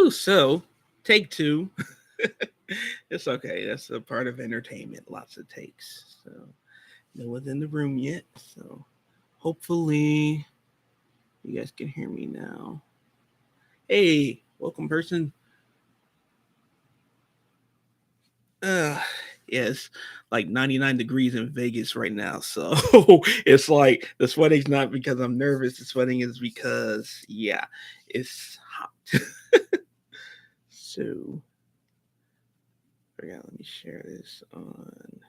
Ooh, so take two. It's okay. That's a part of entertainment. Lots of takes. So no one's in the room yet. So hopefully you guys can hear me now. Hey, welcome person. Uh yes, like 99 degrees in Vegas right now. So it's like the sweating's not because I'm nervous. The sweating is because it's hot. So forgot, let me share this on.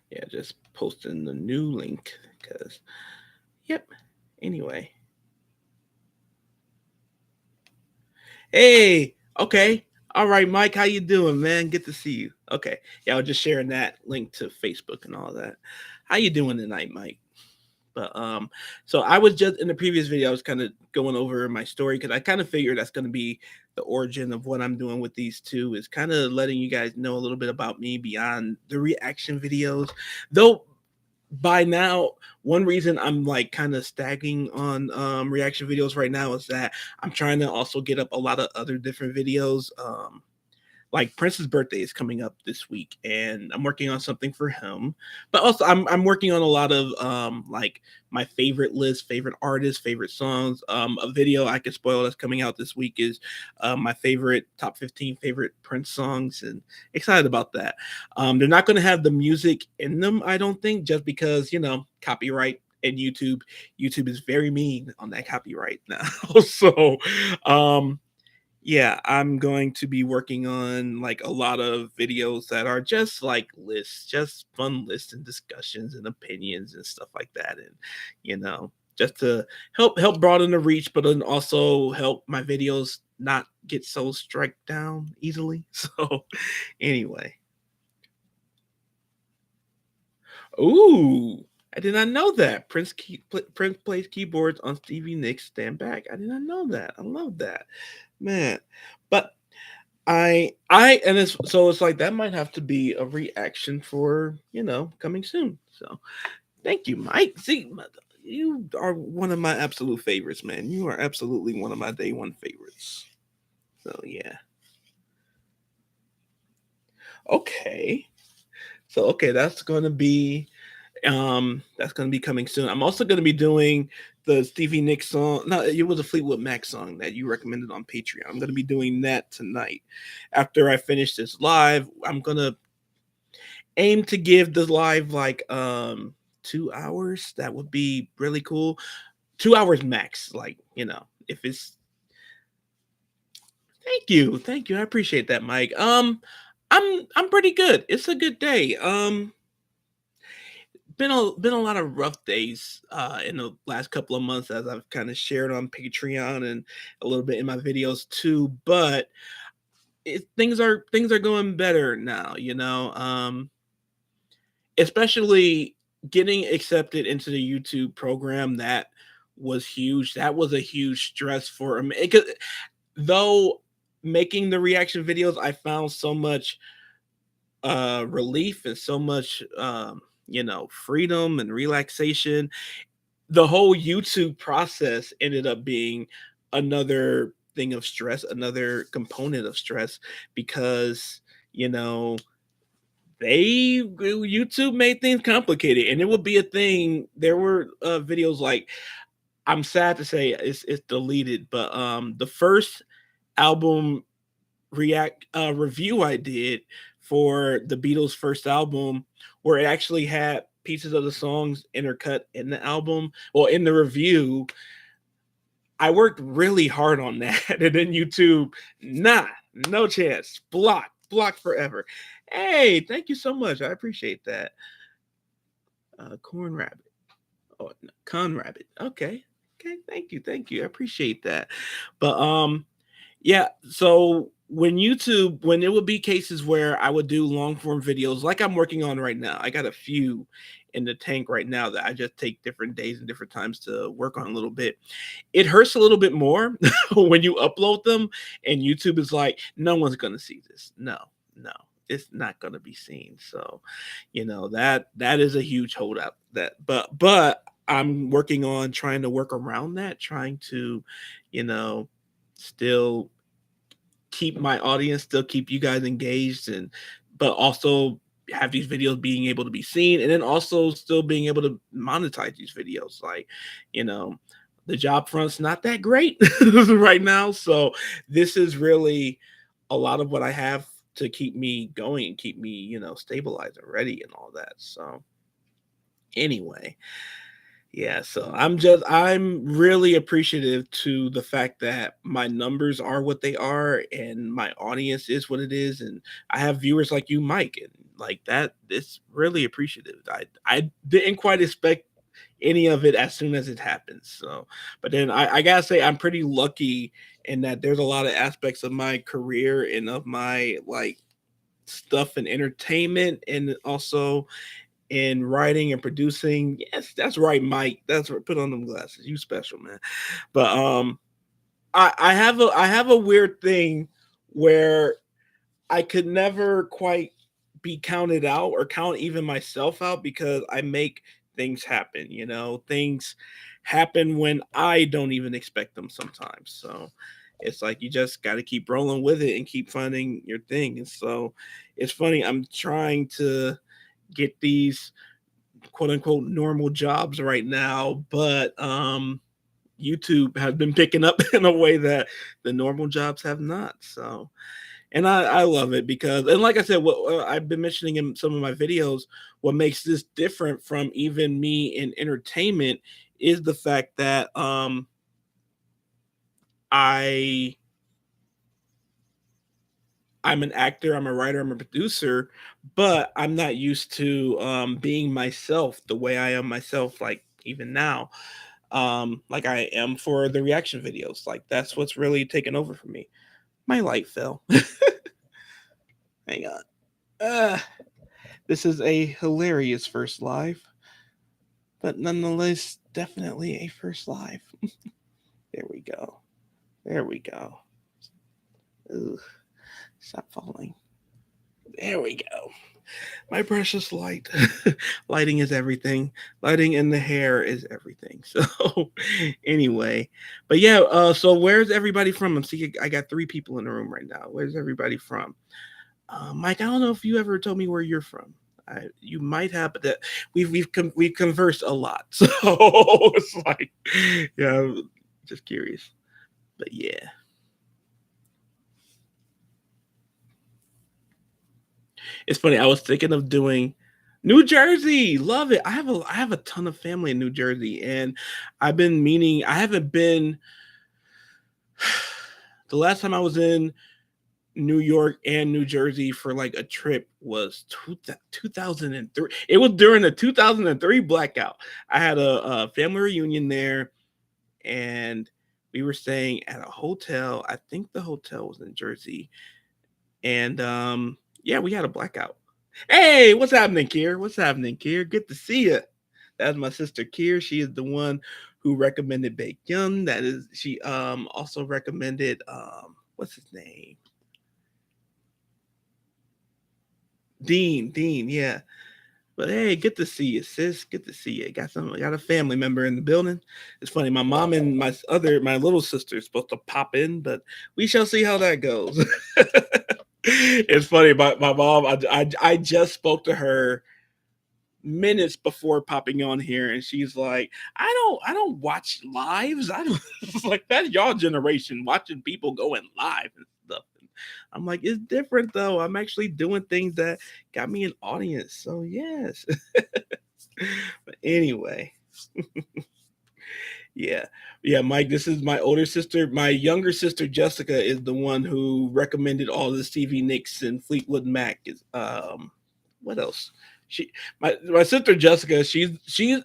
Yeah, just posting the new link because yep. Anyway. Hey, okay. All right, Mike, how you doing, man? Good to see you. Okay. Yeah, I was just sharing that link to Facebook and all that. How you doing tonight, Mike? But so I was just in the previous video, I was kind of going over my story because I kind of figured that's going to be the origin of what I'm doing with these two is kind of letting you guys know a little bit about me beyond the reaction videos. Though by now, one reason I'm like kind of stagging on reaction videos right now is that I'm trying to also get up a lot of other different videos. Like Prince's birthday is coming up this week, and I'm working on something for him. But also, I'm working on a lot of like my favorite list, favorite artists, favorite songs. A video I could spoil that's coming out this week is my favorite top 15 favorite Prince songs, and excited about that. They're not going to have the music in them, I don't think, just because copyright and YouTube. YouTube is very mean on that copyright now. So um yeah, I'm going to be working on like a lot of videos that are just like lists, just fun lists and discussions and opinions and stuff like that. And just to help broaden the reach, but then also help my videos not get so strike down easily. So anyway. Ooh, I did not know that. Prince plays keyboards on Stevie Nicks Stand Back. I did not know that. I love that. Man. But I and it's like that might have to be a reaction for coming soon. So thank you, Mike. See, you are one of my absolute favorites, man. You are absolutely one of my day one favorites. So yeah. Okay. So okay, that's gonna be coming soon. I'm also gonna be doing the Stevie Nicks song. No, it was a Fleetwood Mac song that you recommended on Patreon. I'm gonna be doing that tonight. After I finish this live, I'm gonna aim to give the live like 2 hours. That would be really cool. 2 hours max. Like, if it's thank you. I appreciate that, Mike. I'm pretty good. It's a good day. Been a lot of rough days in the last couple of months as I've kind of shared on Patreon and a little bit in my videos too. But things are going better now. Especially getting accepted into the YouTube program. That was huge. That was a huge stress for me. Though making the reaction videos, I found so much relief and so much freedom and relaxation. The whole YouTube process ended up being another thing of stress, another component of stress because you know they YouTube made things complicated, and it would be a thing. There were videos like, I'm sad to say it's deleted, but the first album react review I did for the Beatles' first album, where it actually had pieces of the songs intercut in the album or in the review. I worked really hard on that, and then YouTube, nah, no chance, block forever. Hey, thank you so much. I appreciate that. Corn Rabbit. Oh, no, Con Rabbit. Okay. Okay, thank you. I appreciate that. But yeah, so when it would be cases where I would do long form videos like I'm working on right now. I got a few in the tank right now that I just take different days and different times to work on a little bit. It hurts a little bit more when you upload them and YouTube is like, no one's gonna see this. No, no, it's not gonna be seen. So, that is a huge holdout. But I'm working on trying to work around that, trying to, you know, still keep my audience, still keep you guys engaged, and but also have these videos being able to be seen, and then also still being able to monetize these videos. Like, you know, the job front's not that great right now, so this is really a lot of what I have to keep me going and keep me, stabilized and ready and all that. So anyway, yeah, so I'm really appreciative to the fact that my numbers are what they are and my audience is what it is, and I have viewers like you, Mike, and like that. It's really appreciative. I didn't quite expect any of it as soon as it happens. So, but then I gotta say I'm pretty lucky in that there's a lot of aspects of my career and of my like stuff and entertainment and also in writing and producing. Yes, that's right, Mike. That's right. Put on them glasses. You special, man. But I have a weird thing where I could never quite be counted out or count even myself out because I make things happen. Things happen when I don't even expect them sometimes. So it's like you just got to keep rolling with it and keep finding your thing. And so it's funny. I'm trying to get these quote unquote normal jobs right now, but YouTube has been picking up in a way that the normal jobs have not. So, and I love it because, and like I said, what I've been mentioning in some of my videos, what makes this different from even me in entertainment is the fact that I I'm an actor, I'm a writer, I'm a producer, but I'm not used to being myself the way I am myself, like even now, like I am for the reaction videos. Like that's what's really taken over for me. My light fell. Hang on. Uh, this is a hilarious first live, but nonetheless, definitely a first live. There we go. There we go. Ugh, stop falling. There we go. My precious light. Lighting is everything. Lighting in the hair is everything. So anyway, but yeah, so where's everybody from? I'm seeing I got three people in the room right now. Where's everybody from? Mike, I don't know if you ever told me where you're from. You might have, but that we've conversed a lot, so it's like, yeah, I'm just curious. But yeah, it's funny. I was thinking of doing New Jersey. Love it. I have a ton of family in New Jersey, and I've been meaning. I haven't been. The last time I was in New York and New Jersey for like a trip was 2003. It was during the 2003 blackout. I had a family reunion there, and we were staying at a hotel. I think the hotel was in Jersey, and yeah, we had a blackout. Hey, what's happening, Kier? What's happening, Kier? Good to see you. That's my sister Kier. She is the one who recommended Baked Yum. That is, she also recommended what's his name? Dean, yeah. But hey, good to see you, sis. Good to see you. Got a family member in the building. It's funny, my mom and my little sister is supposed to pop in, but we shall see how that goes. It's funny, my mom, I just spoke to her minutes before popping on here, and she's like, I don't watch lives. I don't it's like that's y'all generation watching people going live and stuff. And I'm like, it's different though. I'm actually doing things that got me an audience. So yes. But anyway, yeah. Yeah, Mike, this is my older sister. My younger sister Jessica is the one who recommended all the Stevie Nicks and Fleetwood Mac. Is what else? She my sister Jessica, she's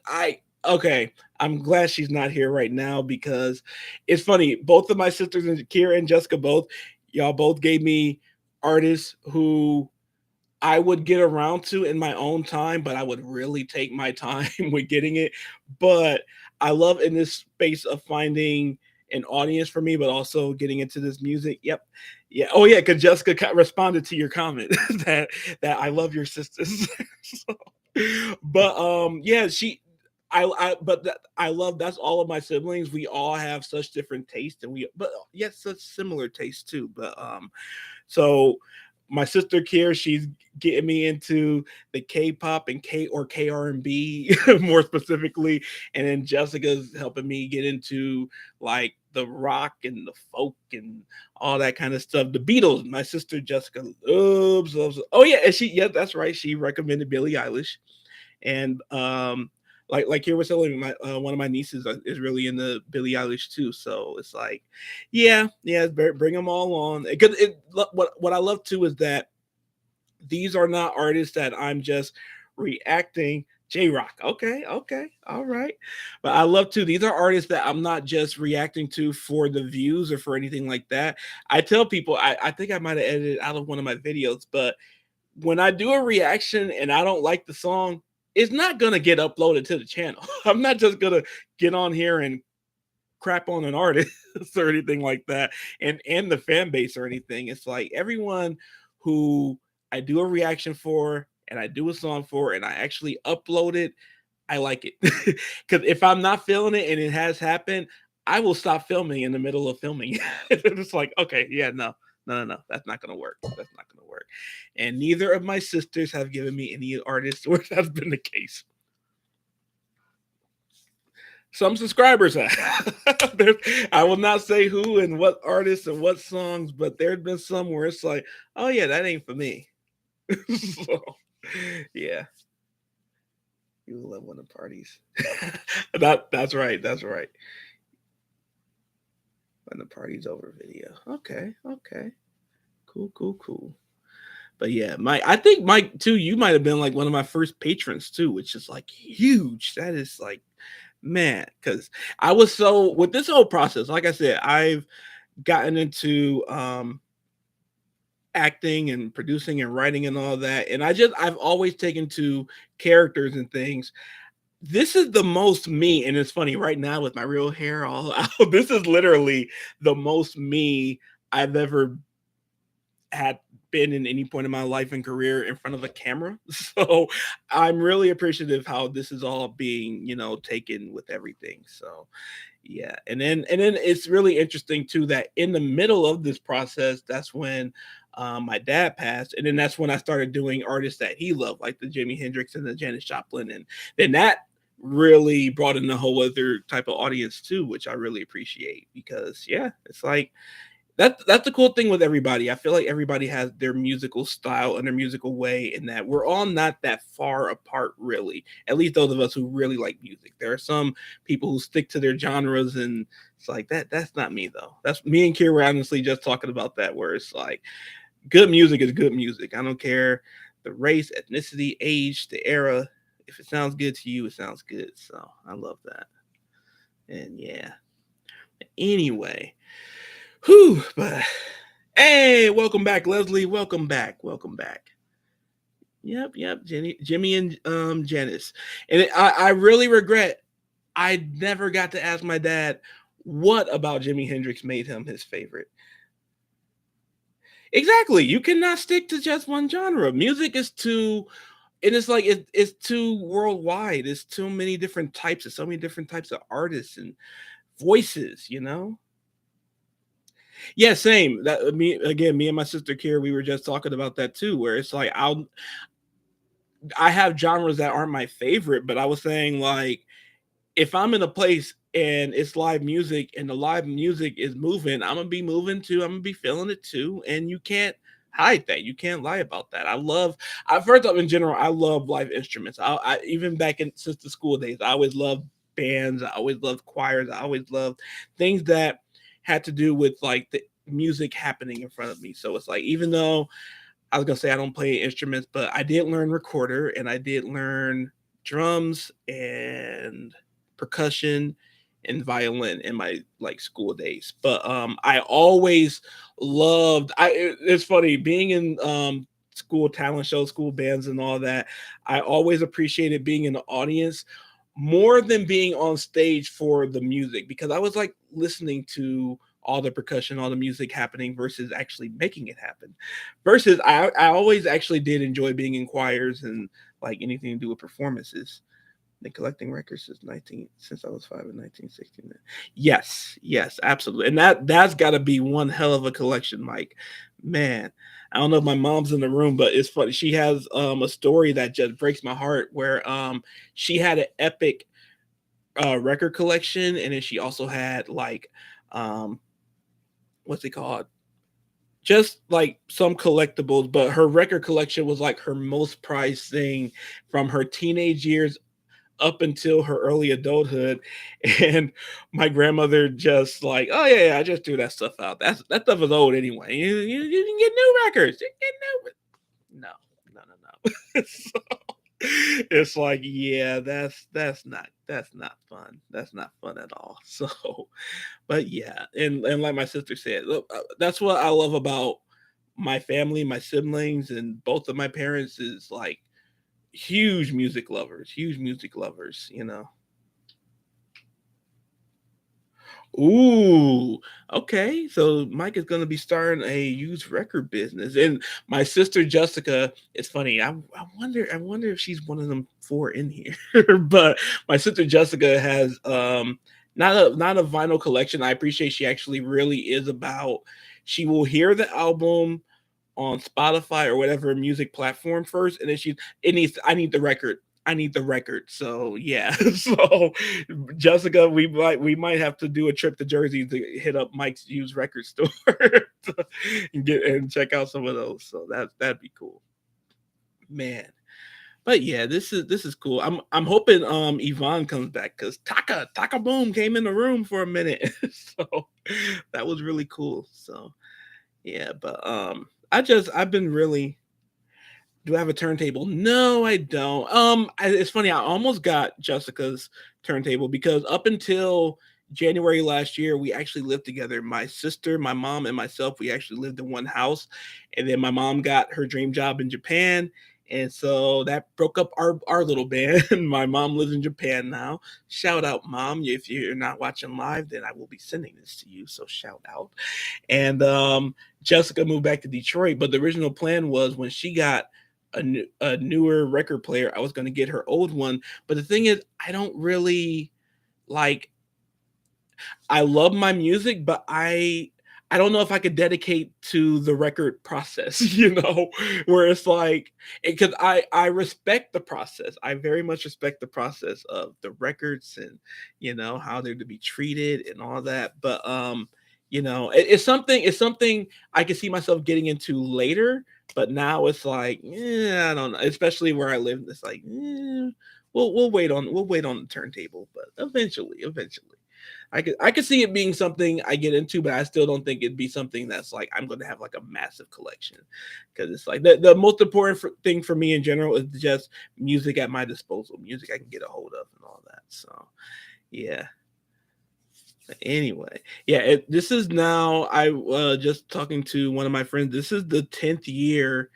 I Okay, I'm glad she's not here right now because it's funny. Both of my sisters, and Kira and Jessica, both y'all both gave me artists who I would get around to in my own time, but I would really take my time with getting it. But I love in this space of finding an audience for me, but also getting into this music. Yep. Yeah. Oh yeah, because Jessica responded to your comment that I love your sisters. So, but yeah, I but I love that's all of my siblings. We all have such different tastes, and we but yes, such similar tastes too. But so my sister Kier, she's getting me into the K-pop and KR&B more specifically, and then Jessica's helping me get into like the rock and the folk and all that kind of stuff. The Beatles, my sister Jessica loves. Oh yeah, and yeah, that's right. She recommended Billie Eilish, and like here was telling me, my one of my nieces is really into Billie Eilish too. So it's like, yeah, bring them all on. Because what I love too is that these are not artists that I'm just reacting. J Rock, okay, all right. But I love too. These are artists that I'm not just reacting to for the views or for anything like that. I tell people, I think I might have edited out of one of my videos, but when I do a reaction and I don't like the song, it's not gonna get uploaded to the channel. I'm not just gonna get on here and crap on an artist or anything like that, and the fan base or anything. It's like everyone who I do a reaction for and I do a song for and I actually upload it, I like it. Because if I'm not feeling it and it has happened, I will stop filming in the middle of filming. It's like, okay, yeah, no, that's not gonna work. That's not gonna work. And neither of my sisters have given me any artists where that's been the case. Some subscribers have. I will not say who and what artists and what songs, but there's been some where it's like, oh yeah, that ain't for me. So, yeah, you love one of the parties. That's right. That's right. When the party's over video. Okay. Cool. But yeah, Mike, I think Mike too, you might have been like one of my first patrons too, which is like huge. That is like, man, because I was so with this whole process, like I said, I've gotten into acting and producing and writing and all that. And I've always taken to characters and things. This is the most me, and it's funny right now with my real hair all out. This is literally the most me I've ever had been in any point in my life and career in front of a camera. So I'm really appreciative how this is all being, taken with everything. So yeah. And then it's really interesting too that in the middle of this process, that's when my dad passed. And then that's when I started doing artists that he loved, like the Jimi Hendrix and the Janis Joplin. And then that really brought in a whole other type of audience too, which I really appreciate because yeah, it's like that's the cool thing with everybody. I feel like everybody has their musical style and their musical way, in that we're all not that far apart, really. At least those of us who really like music. There are some people who stick to their genres, and it's like that. That's not me though. That's me and Kira were honestly just talking about that, where it's like good music is good music. I don't care the race, ethnicity, age, the era. If it sounds good to you, it sounds good. So I love that. And yeah. Anyway, whew, but hey, welcome back, Leslie. Welcome back. Yep, Jimmy and Janice. And I really regret I never got to ask my dad what about Jimi Hendrix made him his favorite. Exactly. You cannot stick to just one genre. Music is too, and it's like it's too worldwide. It's too many different types. There's so many different types of artists and voices. Yeah, same. That me and my sister Kira, we were just talking about that too, where it's like I have genres that aren't my favorite, but I was saying like if I'm in a place and it's live music and the live music is moving, I'm gonna be moving too. I'm gonna be feeling it too, and you can't hide that. You can't lie about that. I first off in general, I love live instruments. I even back in since the school days, I always loved bands. I always loved choirs. I always loved things that had to do with like the music happening in front of me. So it's like even though I was gonna say I don't play instruments, but I did learn recorder and I did learn drums and percussion and violin in my like school days. But I always loved it's funny being in school talent shows, school bands and all that. I always appreciated being in the audience more than being on stage for the music because I was like listening to all the percussion, all the music happening versus actually making it happen. Versus I always actually did enjoy being in choirs and like anything to do with performances. Been collecting records since I was 5 in 1969. Yes, yes, absolutely. And that's got to be one hell of a collection, Mike. Man, I don't know if my mom's in the room, but it's funny. She has a story that just breaks my heart where she had an epic record collection and then she also had like um what's it called? Just like some collectibles, but her record collection was like her most prized thing from her teenage years up until her early adulthood. And my grandmother just like, oh yeah, yeah, I just threw that stuff out. That stuff is old anyway. You can get new records. You can get new. No, no, no, no. So it's like, yeah, that's not fun. That's not fun at all. So, but yeah, and like my sister said, look, that's what I love about my family, my siblings, and both of my parents is like huge music lovers, you know. Ooh, okay. So Mike is going to be starting a used record business, and my sister Jessica. It's funny. I wonder if she's one of them four in here. But my sister Jessica has not a vinyl collection. I appreciate she actually really is about. She will hear the album on Spotify or whatever music platform first, and then it needs I need the record. I need the record. So yeah. So Jessica, we might have to do a trip to Jersey to hit up Mike's used record store and get and check out some of those. So that'd be cool. Man. But yeah, this is cool. I'm hoping Yvonne comes back because Taka Boom came in the room for a minute. So that was really cool. So yeah, but I've been really. Do I have a turntable? No, I don't. It's funny. I almost got Jessica's turntable because up until January last year, we actually lived together. My sister, my mom, and myself. We actually lived in one house, and then my mom got her dream job in Japan, and so that broke up our little band. My mom lives in Japan now. Shout out, mom! If you're not watching live, then I will be sending this to you. So shout out. And Jessica moved back to Detroit, but the original plan was when she got a newer record player, I was going to get her old one. But the thing is, I don't really like. I love my music, but I don't know if I could dedicate to the record process, where it's like because I respect the process. I very much respect the process of the records and how they're to be treated and all that. But it's something I can see myself getting into later. But now it's like, I don't know. Especially where I live, it's like, we'll wait on the turntable, but eventually. I could see it being something I get into, but I still don't think it'd be something that's like I'm going to have like a massive collection because it's like the most important thing for me in general is just music at my disposal, music I can get a hold of and all that. So yeah. Anyway, yeah, this is now I just talking to one of my friends. This is the 10th year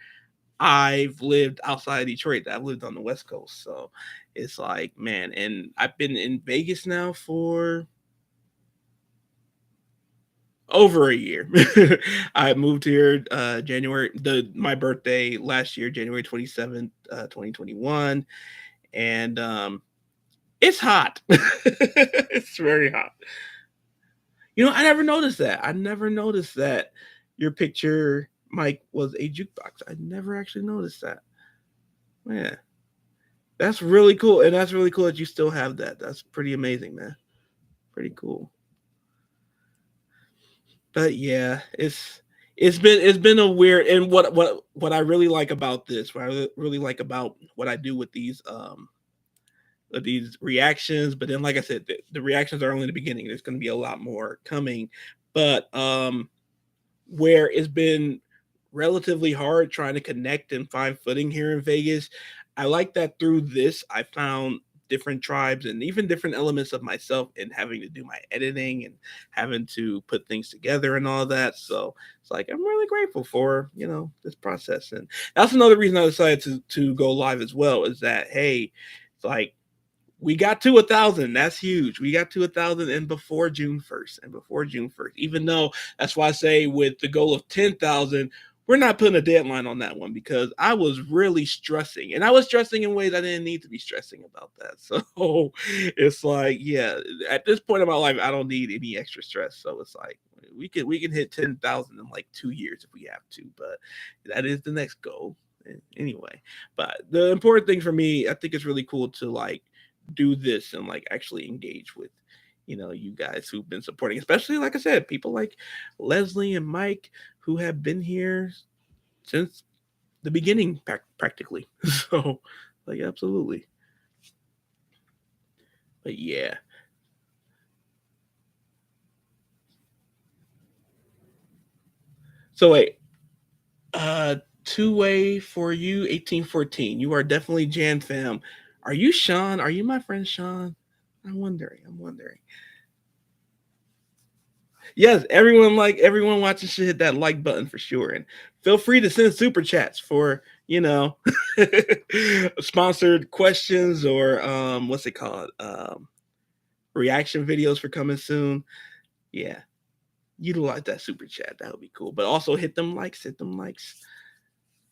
I've lived outside Detroit. I've lived on the West Coast, so it's like man, and I've been in Vegas now for over a year. I moved here January the my birthday last year, January 27th, 2021, and it's hot. It's very hot. I never noticed that. I never noticed that your picture, Mike, was a jukebox. I never actually noticed that. Man, that's really cool, and that's really cool that you still have that. That's pretty amazing, man. Pretty cool. But yeah, it's been a weird and what I really like about this, what I really like about what I do with these reactions, but then like I said, the reactions are only the beginning. There's going to be a lot more coming, but where it's been relatively hard trying to connect and find footing here in Vegas. I like that through this, I found different tribes and even different elements of myself and having to do my editing and having to put things together and all that. So it's like I'm really grateful for, this process. And that's another reason I decided to go live as well, is that hey, it's like we got to 1,000. That's huge. We got to 1,000 and before June 1st, even though that's why I say with the goal of 10,000, we're not putting a deadline on that one because I was really stressing and I was stressing in ways I didn't need to be stressing about that. So it's like, yeah, at this point in my life, I don't need any extra stress. So it's like, we can hit 10,000 in like 2 years if we have to, but that is the next goal anyway. But the important thing for me, I think it's really cool to like do this and like actually engage with you guys who've been supporting, especially like I said, people like Leslie and Mike who have been here since the beginning practically. So like absolutely. But yeah. So wait, two-way for you 1814, you are definitely Jan fam. Are you Sean? Are you my friend Sean? I'm wondering. Yes, everyone watching should hit that like button for sure. And feel free to send super chats for, sponsored questions or what's it called? Reaction videos for coming soon. Yeah. Utilize that super chat. That would be cool. But also hit them likes.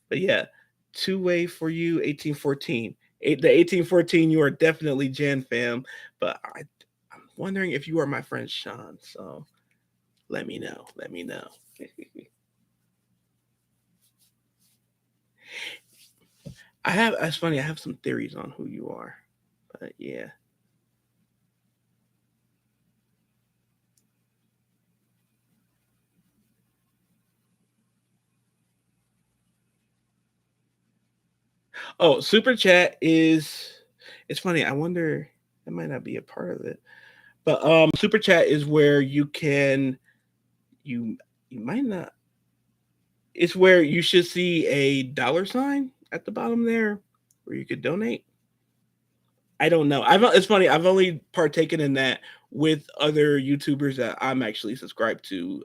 But yeah, two-way for you, 1814. The 1814, you are definitely Jan fam. But I'm wondering if you are my friend Sean. So let me know. Let me know. That's funny. I have some theories on who you are, but yeah. Oh, super chat is. It's funny. I wonder. That might not be a part of it, but super chat is where you you might not. It's where you should see a dollar sign at the bottom there, where you could donate. I don't know. It's funny. I've only partaken in that with other YouTubers that I'm actually subscribed to.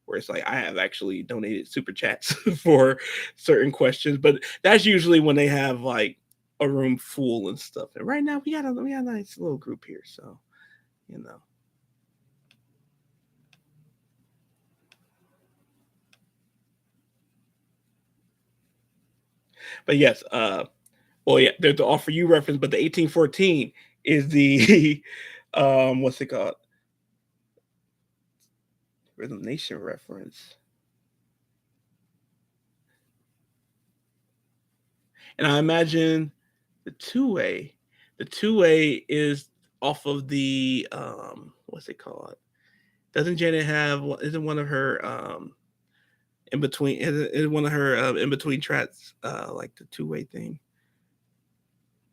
Where it's like I have actually donated super chats for certain questions, but that's usually when they have like a room full and stuff. And right now we got a nice little group here, so you know. But yes, well, yeah, there's the offer you reference, but the 1814 is the what's it called? Rhythm Nation reference. And I imagine the two-way, the two-way is off of the what's it called? Doesn't Janet have isn't one of her in between is one of her in between tracks like the two-way thing?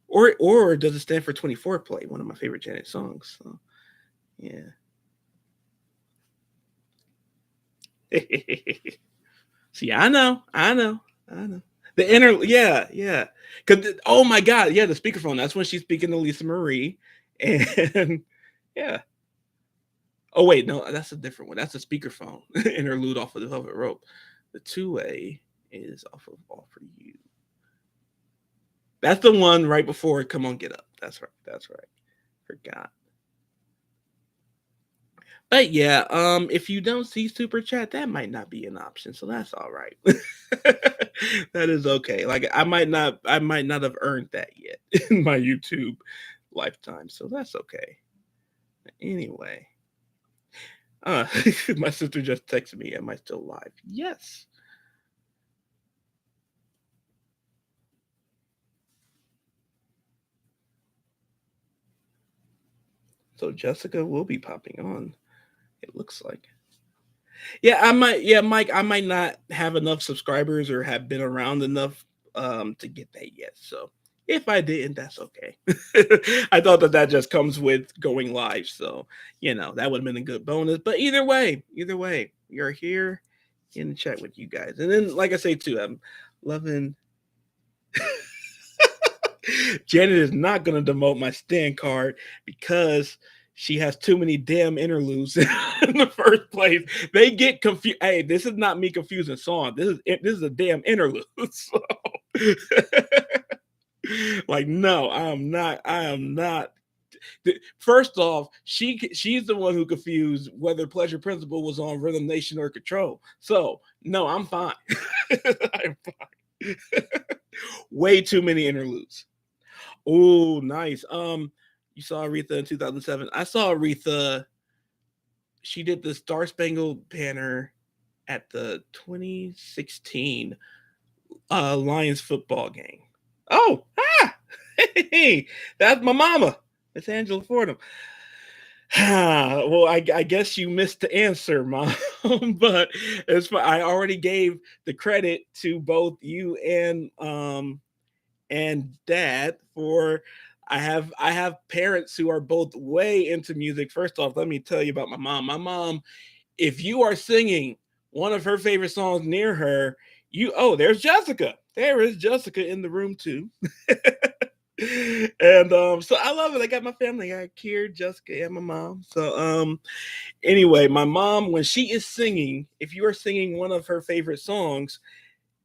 Or does it stand for 24 play? One of my favorite Janet songs. So yeah. See, I know. The inner, yeah, yeah. Cause oh my god, yeah, the speakerphone. That's when she's speaking to Lisa Marie, and yeah. Oh wait, no, that's a different one. That's a speakerphone interlude off of the Velvet Rope. The two-way is off of All for You. That's the one right before Come On Get Up. That's right. That's right. Forgot. But yeah, if you don't see super chat, that might not be an option, so that's all right. That is okay. Like I might not have earned that yet in my YouTube lifetime, so that's okay. Anyway, uh, my sister just texted me. Am I still live? Yes. So Jessica will be popping on. It looks like. Yeah, I might. Yeah, Mike, I might not have enough subscribers or have been around enough to get that yet. So if I didn't, that's okay. I thought that just comes with going live. So that would have been a good bonus. But either way, you're here in the chat with you guys. And then, like I say too, I'm loving. Janet is not going to demote my stand card because she has too many damn interludes in the first place. They get confused. Hey, this is not me confusing songs. This is a damn interlude. So, like, no, I am not. I am not. First off, she's the one who confused whether Pleasure Principle was on Rhythm Nation or Control. So no, I'm fine. I'm fine. Way too many interludes. Oh, nice. You saw Aretha in 2007. I saw Aretha. She did the Star Spangled Banner at the 2016 Lions football game. Oh, hey, that's my mama. It's Angela Fordham. Well, I guess you missed the answer, mom. But I already gave the credit to both you and dad for I have parents who are both way into music. First off, let me tell you about my mom. My mom, if you are singing one of her favorite songs near her, there's Jessica. There is Jessica in the room too. And so I love it. I got my family. I got Kier, Jessica, and my mom. So anyway, my mom, when she is singing, if you are singing one of her favorite songs,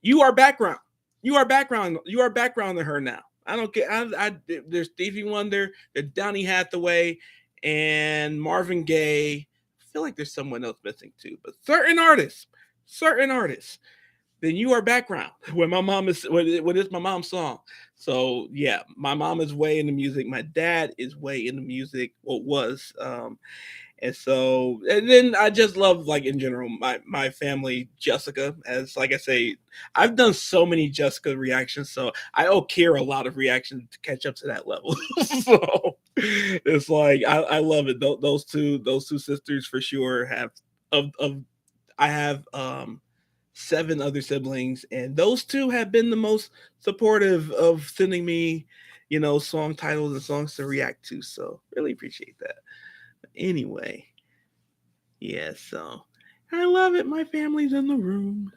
you are background. You are background. You are background to her now. I don't care. There's Stevie Wonder, there's Donny Hathaway, and Marvin Gaye. I feel like there's someone else missing too, but certain artists, then you are background when my mom is when it's my mom's song. So yeah, my mom is way into music. My dad is way into music. Well, was and then I just love, like, in general, my family, Jessica. As like I say, I've done so many Jessica reactions, so I owe Kira a lot of reactions to catch up to that level. So it's like I love it. Those two sisters for sure have of I have 7 other siblings, and those two have been the most supportive of sending me, song titles and songs to react to. So really appreciate that. Anyway, yeah, so I love it. My family's in the room.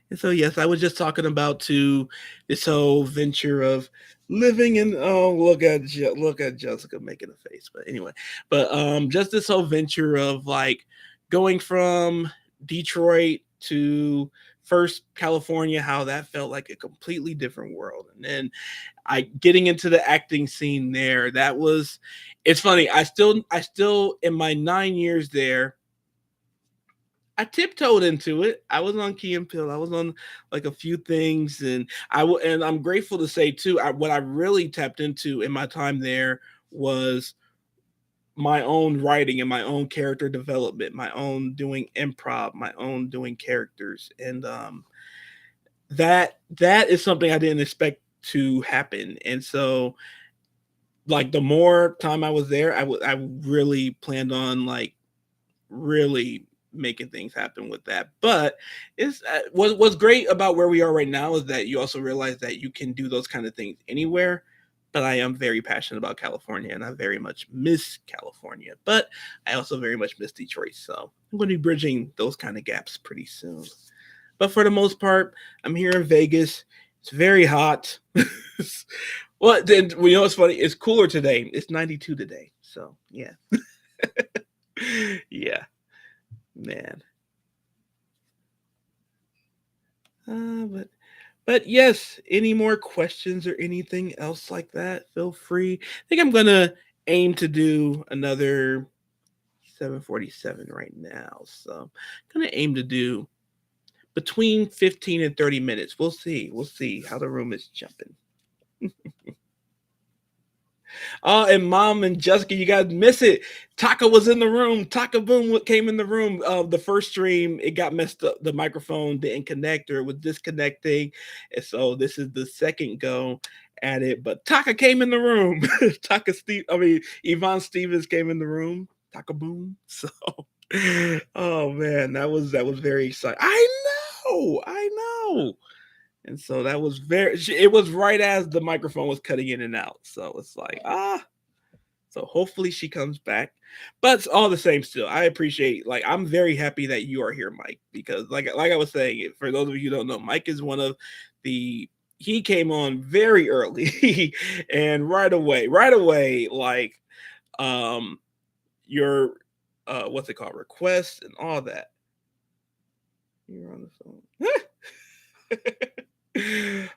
And so yes, I was just talking about too this whole venture of living in look at Jessica making a face. But anyway, just this whole venture of like going from Detroit to first California, how that felt like a completely different world. And then I getting into the acting scene there. That was it's funny. I still in my 9 years there, I tiptoed into it. I was on Key and Pill. I was on like a few things, and I'm grateful to say too. What I really tapped into in my time there was my own writing and my own character development, my own doing improv, my own doing characters, and that is something I didn't expect to happen. And so, like, the more time I was there, I really planned on like really making things happen with that. But it's what's great about where we are right now is that you also realize that you can do those kind of things anywhere. But I am very passionate about California, and I very much miss California. But I also very much miss Detroit. So I'm going to be bridging those kind of gaps pretty soon. But for the most part, I'm here in Vegas. It's very hot. Well, then what's funny? It's cooler today. It's 92 today. So yeah, yeah, man. But yes, any more questions or anything else like that? Feel free. I think I'm gonna aim to do another 747 right now. So I'm gonna aim to do between 15 and 30 minutes. We'll see. We'll see how the room is jumping. Oh, and Mom and Jessica, you guys miss it. Taka was in the room. Taka Boom came in the room. The first stream, it got messed up. The microphone didn't connect, or it was disconnecting. And so this is the second go at it. But Taka came in the room. Yvonne Stevens came in the room. Taka Boom. So, oh man, that was very exciting. I know. And so that was it was right as the microphone was cutting in and out. So it's like, so hopefully she comes back. But it's all the same still. I appreciate, like, I'm very happy that you are here, Mike, because like I was saying, for those of you who don't know, Mike is one of the he came on very early and right away, like um your what's it called, requests and all that. You're on the phone.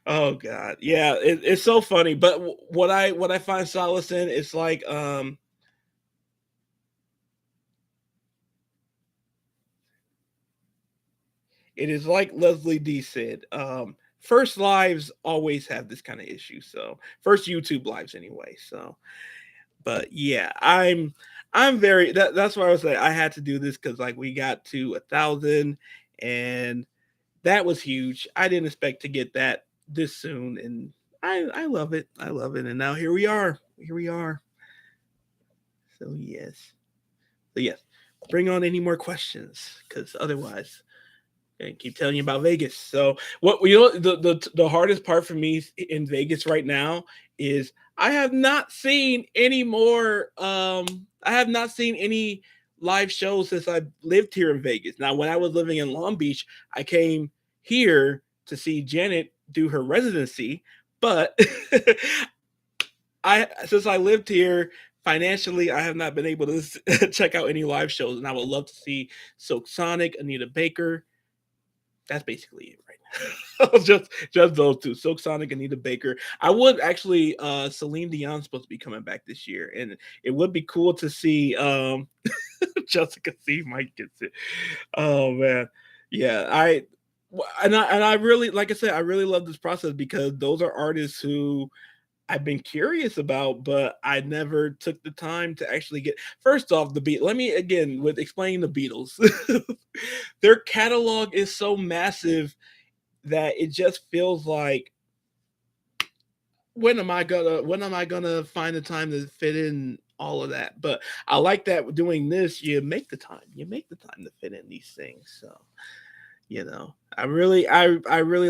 Oh God, yeah, it's so funny. But what I find solace in, it's like it is like Leslie D said. First lives always have this kind of issue. So first YouTube lives anyway. So, but yeah, I'm very that's why I was like I had to do this because like we got to 1,000 and that was huge. I didn't expect to get that this soon, and I love it. I love it. And now here we are. Here we are. So yes. So yes. Bring on any more questions, because otherwise and keep telling you about Vegas. So what you know the hardest part for me in Vegas right now is I have not seen any more I have not seen any live shows since I lived here in Vegas. Now when I was living in Long Beach, I came here to see Janet do her residency, but I since I lived here financially, I have not been able to check out any live shows, and I would love to see Silk Sonic, Anita Baker, that's basically it right now. Just those two, Silk Sonic and Anita Baker. I would actually Celine Dion's supposed to be coming back this year, and it would be cool to see Jessica C. Mike gets it. Oh man. Yeah, I really like I said, I really love this process because those are artists who I've been curious about, but I never took the time to actually get. First off, the beat. Let me again with explaining the Beatles. Their catalog is so massive that it just feels like when am I gonna find the time to fit in all of that? But I like that doing this, you make the time. You make the time to fit in these things. So I really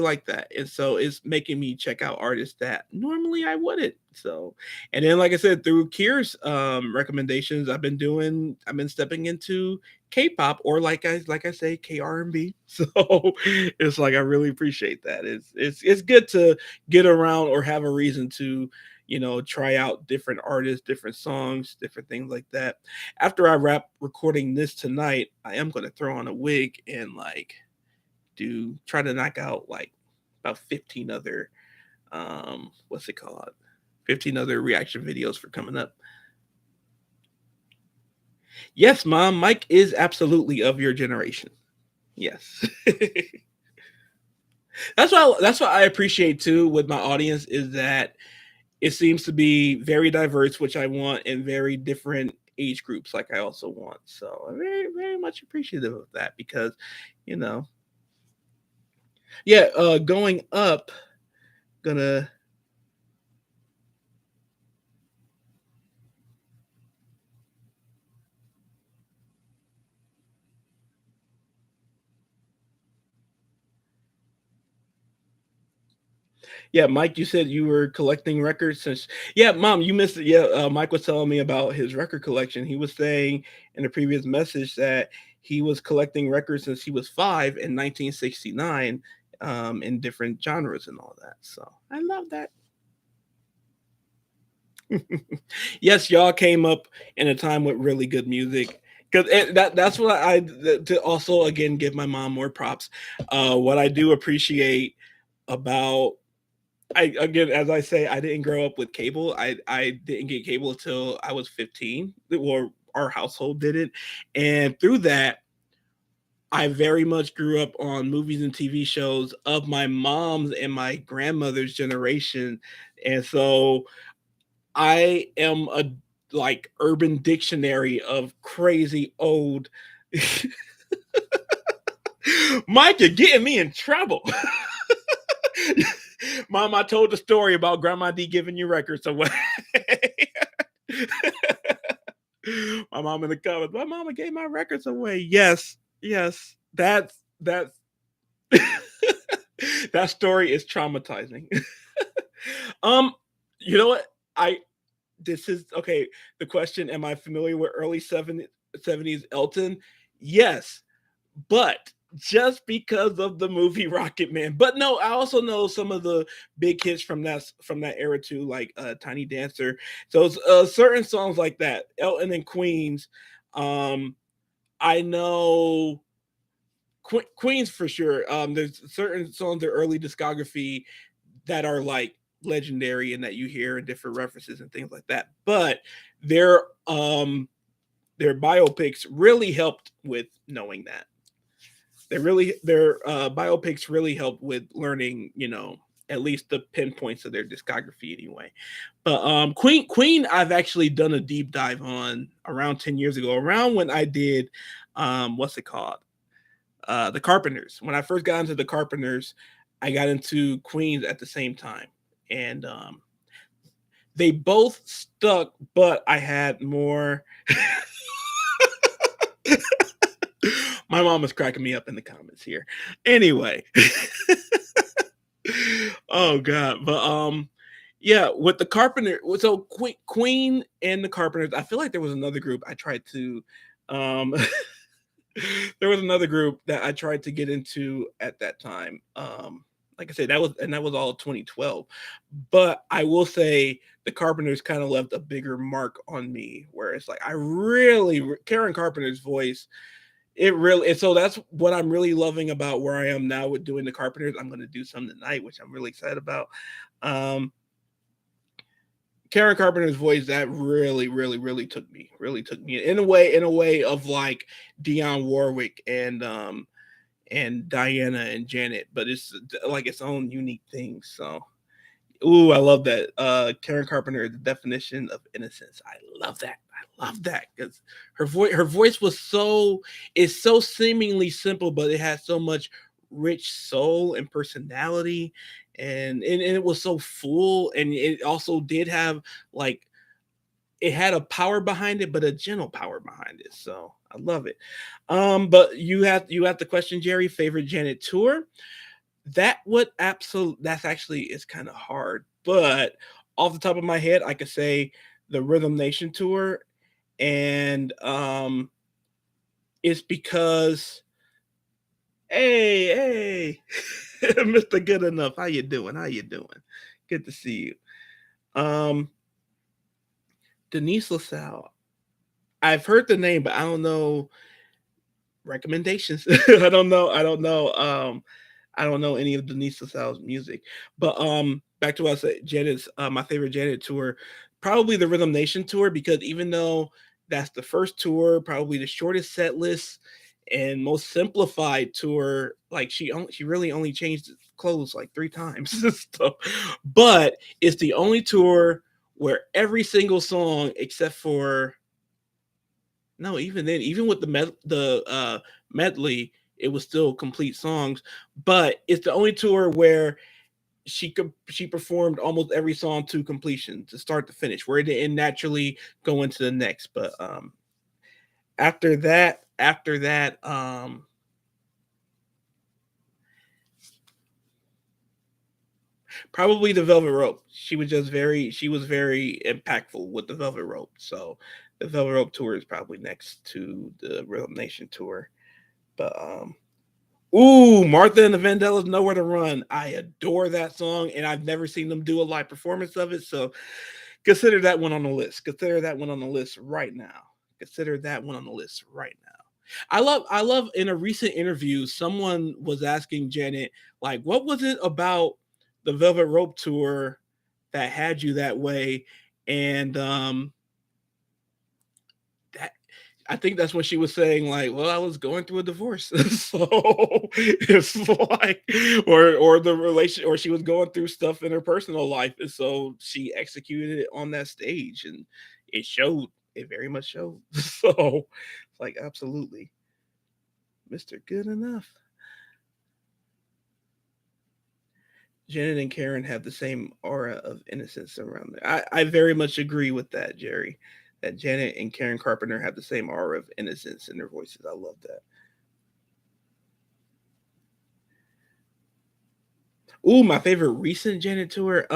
like that, and so it's making me check out artists that normally I wouldn't. So and then like I said, through Kier's recommendations, I've been stepping into K-pop, or like I say, K-R&B. So it's like I really appreciate that. It's good to get around or have a reason to try out different artists, different songs, different things like that. After I wrap recording this tonight, I am going to throw on a wig and like do try to knock out like about 15 other what's it called, 15 other reaction videos for coming up. Yes, mom, Mike is absolutely of your generation. Yes. That's what I appreciate too with my audience is that it seems to be very diverse, which I want, in very different age groups like I also want. So I'm very very much appreciative of that because you know yeah, going up, gonna yeah, Mike, you said you were collecting records since. Yeah, mom, you missed it. Yeah, Mike was telling me about his record collection. He was saying in a previous message that he was collecting records since he was 5 in 1969, in different genres and all that. So I love that. Yes, y'all came up in a time with really good music. Because that's what to also again give my mom more props. What I do appreciate about I again, as I say, I didn't grow up with cable. I didn't get cable until I was 15, or our household didn't. And through that, I very much grew up on movies and TV shows of my mom's and my grandmother's generation. And so I am a like urban dictionary of crazy old. Mike, you're getting me in trouble. Mom, I told the story about Grandma D giving you records away. My mom in the comments, my mama gave my records away. Yes, yes. That's that story is traumatizing. um, you know what? I this is okay. The question: am I familiar with early 70s Elton? Yes, but just because of the movie Rocket Man. But no, I also know some of the big hits from that era too, like Tiny Dancer. So it's, certain songs like that, Elton and Queens. Um, I know Queens for sure. There's certain songs their early discography that are like legendary and that you hear in different references and things like that. But their um their biopics really helped with knowing that. Their biopics really helped with learning, at least the pinpoints of their discography anyway. But Queen I've actually done a deep dive on around 10 years ago, around when I did what's it called? The Carpenters. When I first got into the Carpenters, I got into Queens at the same time. And they both stuck, but I had more. My mom was cracking me up in the comments here. Anyway, oh god, but yeah, with the Carpenter, so Queen and the Carpenters. I feel like there was another group I tried to, um, there was another group that I tried to get into at that time. Like I said, that was all 2012. But I will say the Carpenters kind of left a bigger mark on me, where it's like I really Karen Carpenter's voice. It really, and so that's what I'm really loving about where I am now with doing the Carpenters. I'm going to do some tonight, which I'm really excited about. Um, Karen Carpenter's voice that really took me in a way of like Dionne Warwick and Diana and Janet, but it's like its own unique thing. So, ooh, I love that. Karen Carpenter, the definition of innocence. I love that. I love that because her voice was so it's so seemingly simple, but it has so much rich soul and personality, and it was so full, and it also did have like it had a power behind it, but a gentle power behind it. So I love it. But you have the question, Jerry, favorite Janet tour. That's actually is kind of hard, but off the top of my head, I could say the Rhythm Nation tour, and it's because hey, Mr. Good Enough, how you doing? How you doing? Good to see you. Denise LaSalle. I've heard the name, but I don't know recommendations. I don't know. I don't know. I don't know any of Denise LaSalle's music. But back to what I said, Janet's my favorite Janet tour, probably the Rhythm Nation tour, because even though that's the first tour, probably the shortest set list and most simplified tour, like she really only changed clothes like 3 times. So, but it's the only tour where every single song except for no, even then, even with the medley, it was still complete songs. But it's the only tour where she performed almost every song to completion, to start to finish, where it didn't naturally go into the next. But after that, probably the Velvet Rope. She was very impactful with the Velvet Rope. So the Velvet Rope tour is probably next to the Rhythm Nation tour. But ooh, Martha and the Vandellas, Nowhere to Run. I adore that song, and I've never seen them do a live performance of it. So consider that one on the list. Consider that one on the list right now. Consider that one on the list right now. I love in a recent interview, someone was asking Janet, like, what was it about the Velvet Rope tour that had you that way? And that I think that's what she was saying. Like, well, I was going through a divorce, so it's like, or the relation, or she was going through stuff in her personal life, and so she executed it on that stage, and it showed. It very much showed. So, it's like absolutely, Mister Good Enough. Janet and Karen have the same aura of innocence around them. I very much agree with that, Jerry. That Janet and Karen Carpenter have the same aura of innocence in their voices. I love that. Ooh, my favorite recent Janet tour.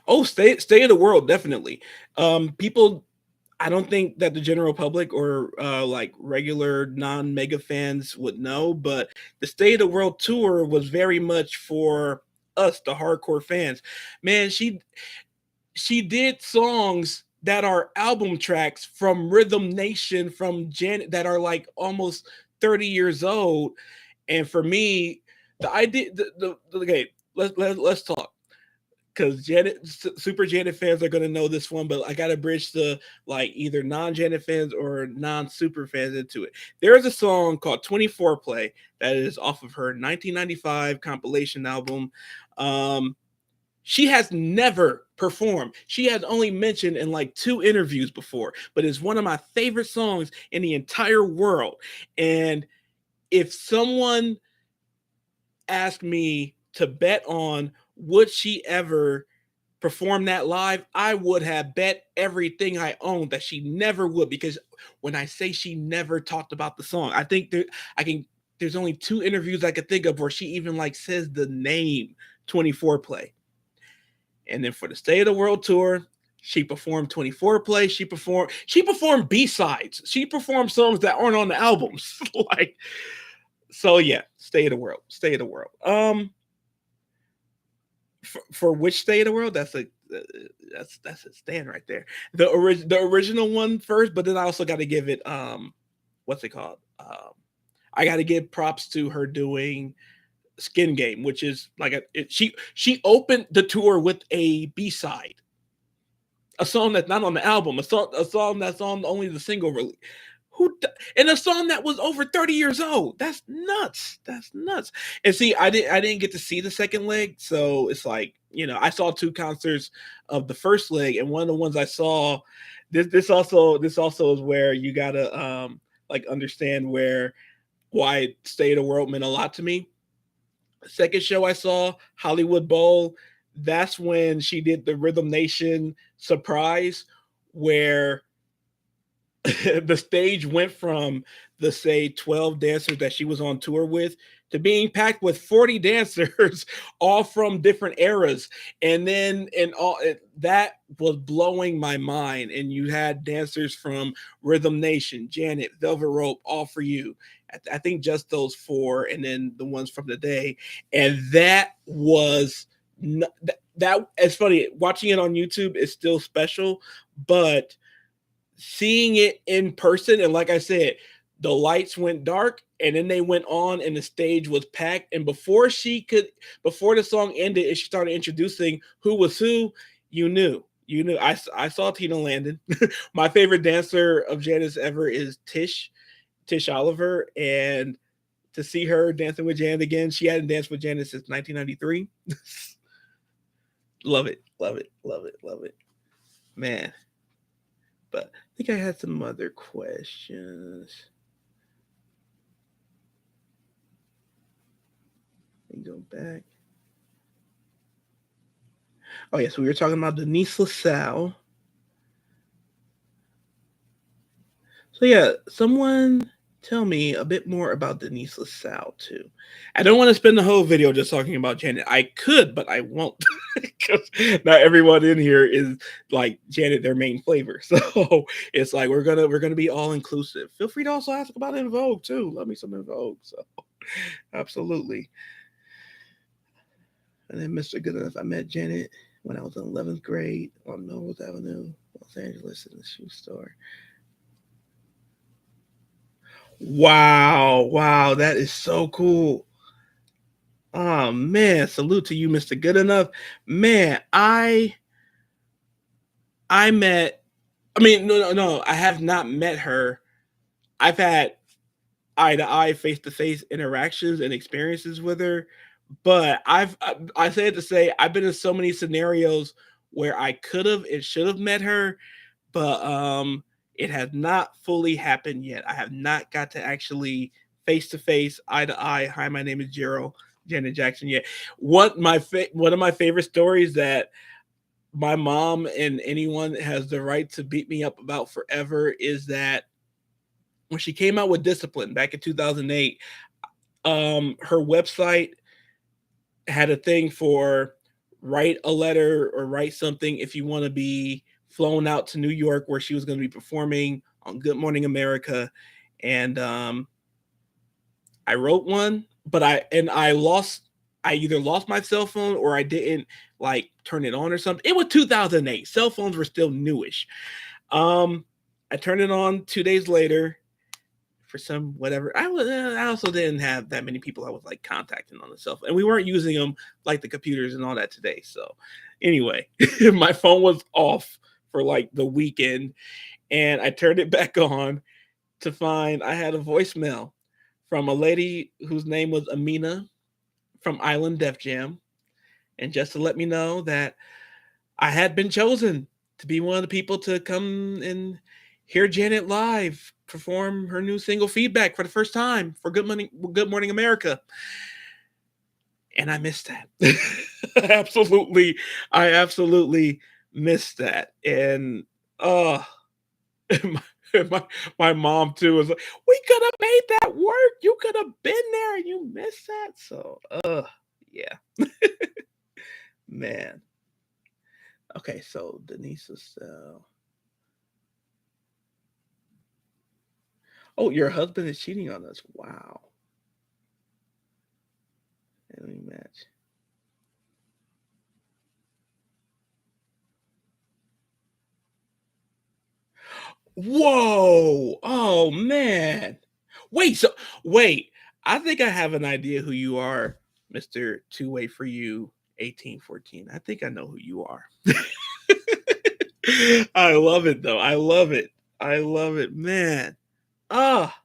Oh, Stay of the World, definitely. People, I don't think that the general public or like regular non-mega fans would know, but the State of the World tour was very much for us, the hardcore fans. Man, she did songs that are album tracks from Rhythm Nation, from Janet, that are like almost 30 years old. And for me, the idea, okay, let's talk, because Super Janet fans are gonna know this one, but I gotta bridge the like either non-Janet fans or non-Super fans into it. There is a song called 24 Play that is off of her 1995 compilation album. Um, she has never performed. She has only mentioned in like two interviews before, but it's one of my favorite songs in the entire world. And if someone asked me to bet on would she ever perform that live, I would have bet everything I own that she never would, because when I say she never talked about the song, I think I can there's only two interviews I could think of where she even like says the name 24 Play. And then for the State of the World tour, she performed 24 Play. She performed B-sides. She performed songs that aren't on the albums. Like, so yeah, State of the World. State of the World. For which State of the World? That's a stand right there. The original one first, but then I also got to give it what's it called? I got to give props to her doing Skin Game, which is like she opened the tour with a B-side, a song that's not on the album, a song that's on only the single release. And a song that was over 30 years old. That's nuts. That's nuts. And see, I didn't get to see the second leg, so it's like, I saw two concerts of the first leg, and one of the ones I saw, this also is where you gotta like understand why State of the World meant a lot to me. Second show I saw, Hollywood Bowl, that's when she did the Rhythm Nation surprise, where the stage went from the say 12 dancers that she was on tour with to being packed with 40 dancers all from different eras. And then and all that was blowing my mind, and you had dancers from Rhythm Nation, Janet, Velvet Rope, All For You. I think just those four, and then the ones from the day. And that was that it's funny watching it on YouTube is still special, but seeing it in person, and like I said, the lights went dark and then they went on and the stage was packed, and before the song ended and she started introducing who was who, you knew. I saw Tina Landon. My favorite dancer of Janice ever is Tish Oliver, and to see her dancing with Janet again, she hadn't danced with Janet since 1993. Love it, love it, love it, love it, man. But I think I had some other questions. Let me go back. Oh, yes, we were talking about Denise LaSalle. So, yeah, someone tell me a bit more about Denise LaSalle, too. I don't want to spend the whole video just talking about Janet. I could, but I won't. Because not everyone in here is like Janet, their main flavor. So it's like we're gonna be all inclusive. Feel free to also ask about En Vogue too. Love me some En Vogue. So absolutely. And then Mr. Goodenough, I met Janet when I was in 11th grade on Melrose Avenue, Los Angeles, in the shoe store. Wow, wow, that is so cool. Oh man, salute to you, Mr. Goodenough. Man, I met. I mean, no, no, no. I have not met her. I've had eye to eye, face to face interactions and experiences with her, but I say it to say I've been in so many scenarios where I could have and should have met her, but it has not fully happened yet. I have not got to actually face to face, eye to eye. Hi, my name is Gerald Janet Jackson. Yet, one of my favorite stories that my mom and anyone has the right to beat me up about forever is that when she came out with Discipline back in 2008, her website had a thing for write a letter or write something if you want to be flown out to New York where she was going to be performing on Good Morning America, and I wrote one, but I lost. I either lost my cell phone or I didn't like turn it on or something. It was 2008. Cell phones were still newish. Um, I turned it on 2 days later for some whatever. I also didn't have that many people I was like contacting on the cell phone, and we weren't using them like the computers and all that today. So anyway, my phone was off for like the weekend, and I turned it back on to find I had a voicemail from a lady whose name was Amina from Island Def Jam, and just to let me know that I had been chosen to be one of the people to come and hear Janet live perform her new single "Feedback" for the first time for Good Morning America, and I missed that. absolutely, I absolutely missed that, and uh my, my my mom too was like, "We could have made that work. You could have been there, and you missed that." So, yeah, man. Okay, so Denise is. Oh, your husband is cheating on us. Wow. Let me match. Whoa! Oh man. Wait. So wait. I think I have an idea who you are, Mister Two Way for You 1814. I think I know who you are. I love it though. I love it. I love it, man. Ah,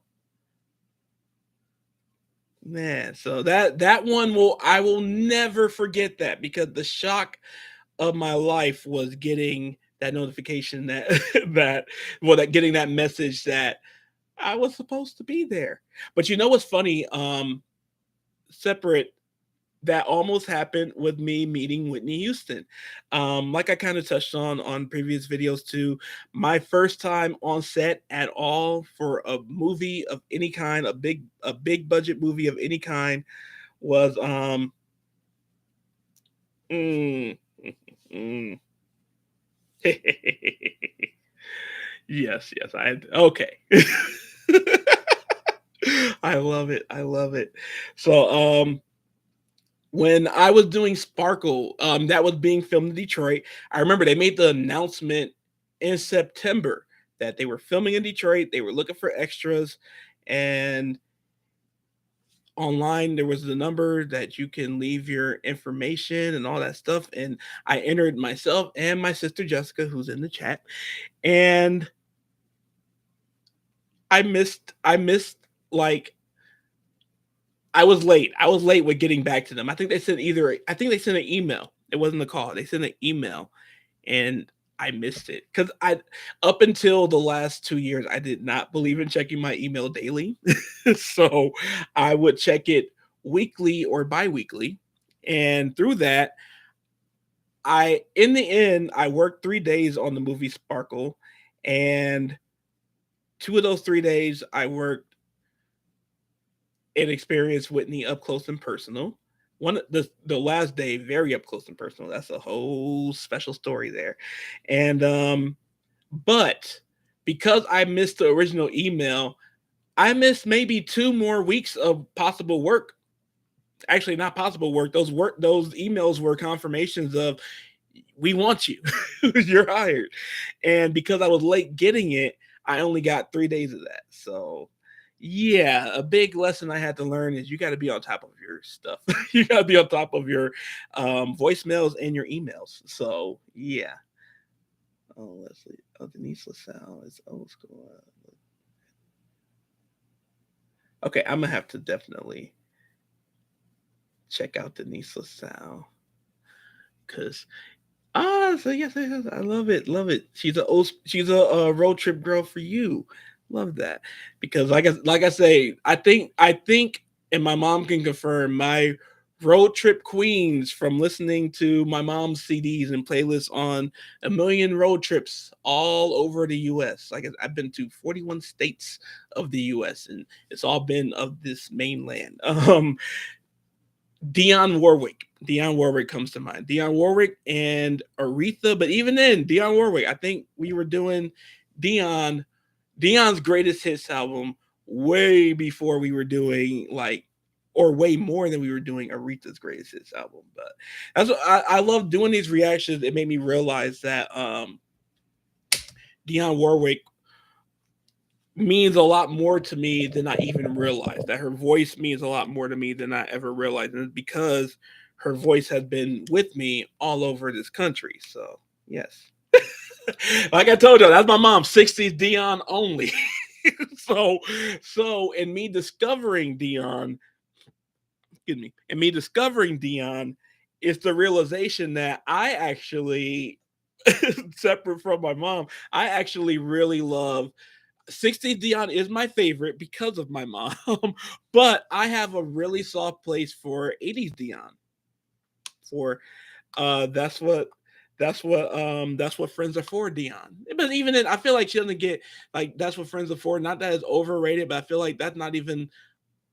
man. So that one will I will never forget that because the shock of my life was getting that notification that that getting that message that I was supposed to be there. But you know what's funny? Separate that almost happened with me meeting Whitney Houston. Like I kind of touched on previous videos too. My first time on set at all for a movie of any kind, a big budget movie of any kind was mm, mm. yes, I had okay. I love it. I love it. So when I was doing Sparkle, that was being filmed in Detroit. I remember they made the announcement in September that they were filming in Detroit. They were looking for extras, and online there was the number that you can leave your information and all that stuff. And I entered myself and my sister Jessica, who's in the chat, and I missed like I was late. I was late with getting back to them. I think they sent an email. It wasn't a call. They sent an email and I missed it because I up until the last 2 years, I did not believe in checking my email daily. So I would check it weekly or bi-weekly. And through that, I in the end, I worked 3 days on the movie Sparkle. And 2 of those 3 days I worked and experienced Whitney up close and personal. The last day, very up close and personal. That's a whole special story there. And but because I missed the original email, I missed maybe 2 more weeks of possible work. Actually, not possible work. Those emails were confirmations of we want you. You're hired. And because I was late getting it, I only got 3 days of that. So yeah, a big lesson I had to learn is you got to be on top of your stuff. You got to be on top of your voicemails and your emails. So yeah. Oh, Leslie. Oh, Denise LaSalle is old school. Okay, I'm gonna have to definitely check out Denise LaSalle because so yes, yes, I love it, love it. She's a road trip girl for you. Love that because like I say, I think, and my mom can confirm my road trip queens from listening to my mom's CDs and playlists on a million road trips all over the U.S. Like I've been to 41 states of the U.S. and it's all been of this mainland. Dionne Warwick. Dionne Warwick comes to mind. Dionne Warwick and Aretha, but even then, Dionne Warwick, I think we were doing Dionne Dion's greatest hits album way before we were doing like, or way more than we were doing Aretha's greatest hits album. But that's what I love doing these reactions. It made me realize that Dionne Warwick means a lot more to me than I even realized. That her voice means a lot more to me than I ever realized, and it's because her voice has been with me all over this country. So yes, like I told you, that's my mom. 60s Dion only. so and me discovering Dion, excuse me, and me discovering Dion is the realization that I actually, separate from my mom, I actually really love 60s Dion is my favorite because of my mom, but I have a really soft place for 80s Dion. For that's what that's what friends are for, Dion. But even then, I feel like she doesn't get like that's what friends are for. Not that it's overrated, but I feel like that's not even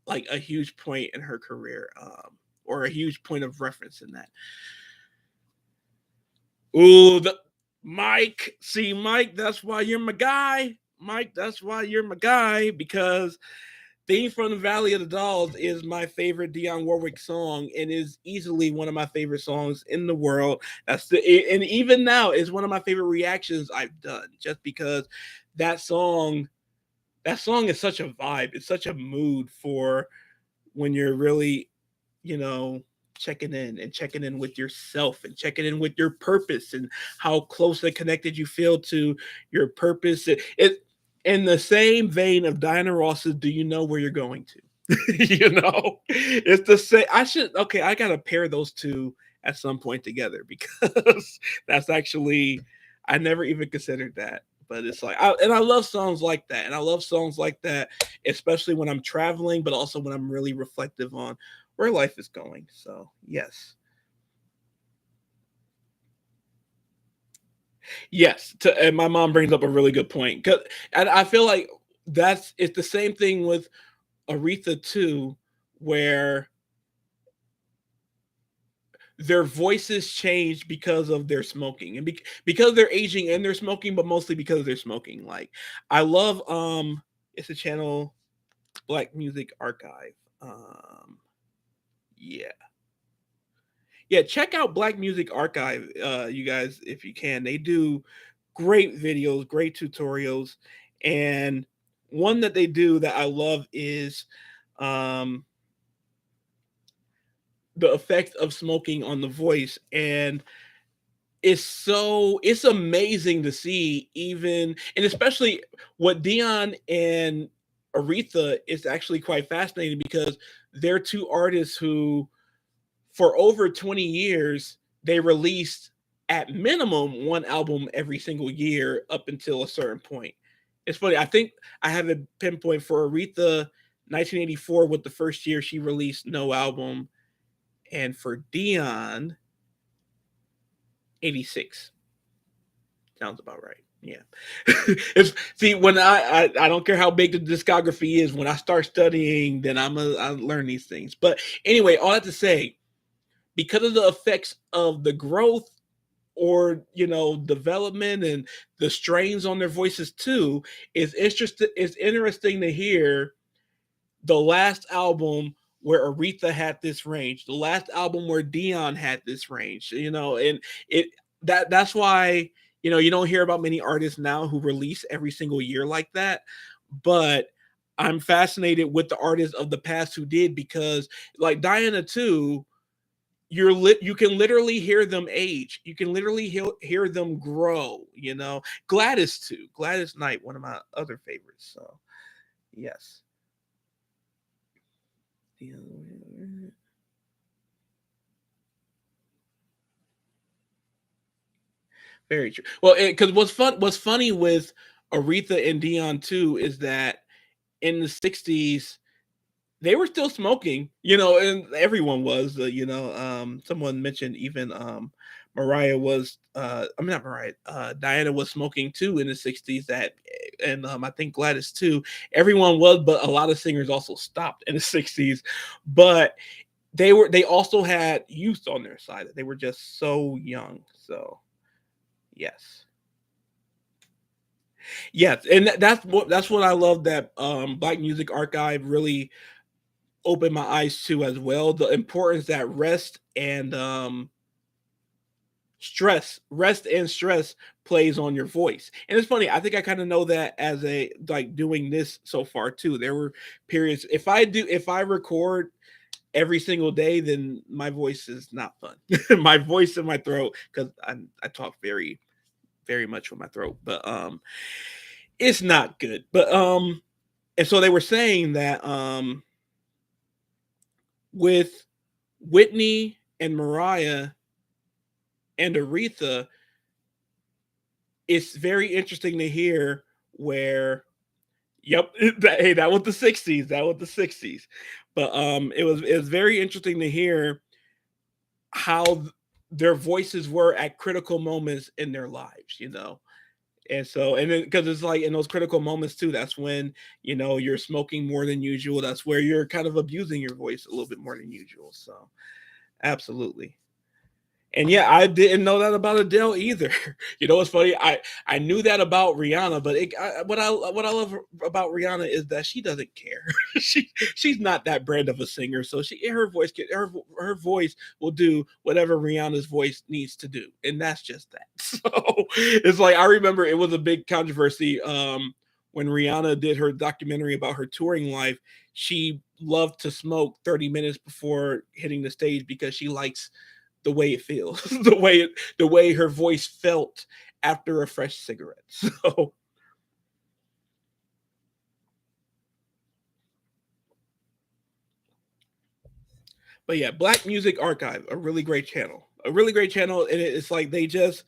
like a huge point in her career, or a huge point of reference in that. Ooh, Mike. See, Mike, that's why you're my guy. Mike, that's why you're my guy, because Theme from the Valley of the Dolls is my favorite Dionne Warwick song and is easily one of my favorite songs in the world. And even now is one of my favorite reactions I've done, just because that song that song is such a vibe. It's such a mood for when you're really, you know, checking in with yourself and checking in with your purpose and how close and connected you feel to your purpose. It in the same vein of Diana Ross's "Do You Know Where You're Going To?" It's the same. I gotta pair those two at some point together because that's actually I never even considered that. But it's like, and I love songs like that, and I love songs like that, especially when I'm traveling, but also when I'm really reflective on where life is going. So yes, yes. And my mom brings up a really good point, and I feel like it's the same thing with Aretha too, where their voices change because of their smoking and because they're aging and they're smoking, but mostly because they're smoking. Like I love it's a channel, Black Music Archive. Yeah. Yeah, check out Black Music Archive, you guys, if you can. They do great videos, great tutorials, and one that they do that I love is um the effect of smoking on the voice. And it's amazing to see, even and especially what Dion and Aretha is actually quite fascinating, because they're two artists who for over 20 years they released at minimum one album every single year up until a certain point. It's funny, I think I have a pinpoint for Aretha. 1984 with the first year she released no album, and for Dion 86. Sounds about right. Yeah. It's see when I don't care how big the discography is. When I start studying, then I learn these things. But anyway, all that to say, because of the effects of the growth, or development, and the strains on their voices too, it's interesting to hear the last album where Aretha had this range, the last album where Dion had this range, and it that's why you don't hear about many artists now who release every single year like that. But I'm fascinated with the artists of the past who did, because like Diana too, you can literally hear them age. You can literally hear them grow. Gladys too. Gladys Knight, one of my other favorites. So yes. Very true. Well, because what's funny with Aretha and Dion too is that in the '60s they were still smoking, and everyone was. Someone mentioned even Mariah was. I mean, not Mariah. Diana was smoking too in the '60s. And I think Gladys too. Everyone was, but a lot of singers also stopped in the '60s. But they also had youth on their side. They were just so young. So yes. Yes, and that's what I love that Black Music Archive really opened my eyes to as well. The importance that rest and stress plays on your voice. And it's funny, I think I kind of know that as a like doing this so far too. There were periods if I record every single day, then my voice is not fun. My voice in my throat, because I talk very very much with my throat, but it's not good. But and so they were saying that with Whitney and Mariah and Aretha, it's very interesting to hear where yep, hey, that was the 60s. That was the 60s. But it was very interesting to hear how their voices were at critical moments in their lives, you know. And so, and then because it's like in those critical moments too, that's when you're smoking more than usual. That's where you're kind of abusing your voice a little bit more than usual. So, absolutely. And yeah, I didn't know that about Adele either. It's funny. I knew that about Rihanna, but what I love about Rihanna is that she doesn't care. She's not that brand of a singer, so her voice will do whatever Rihanna's voice needs to do, and that's just that. So it's like I remember it was a big controversy when Rihanna did her documentary about her touring life. She loved to smoke 30 minutes before hitting the stage because she likes the way it feels, the way her voice felt after a fresh cigarette. So, but yeah, Black Music Archive, a really great channel, and it's like they just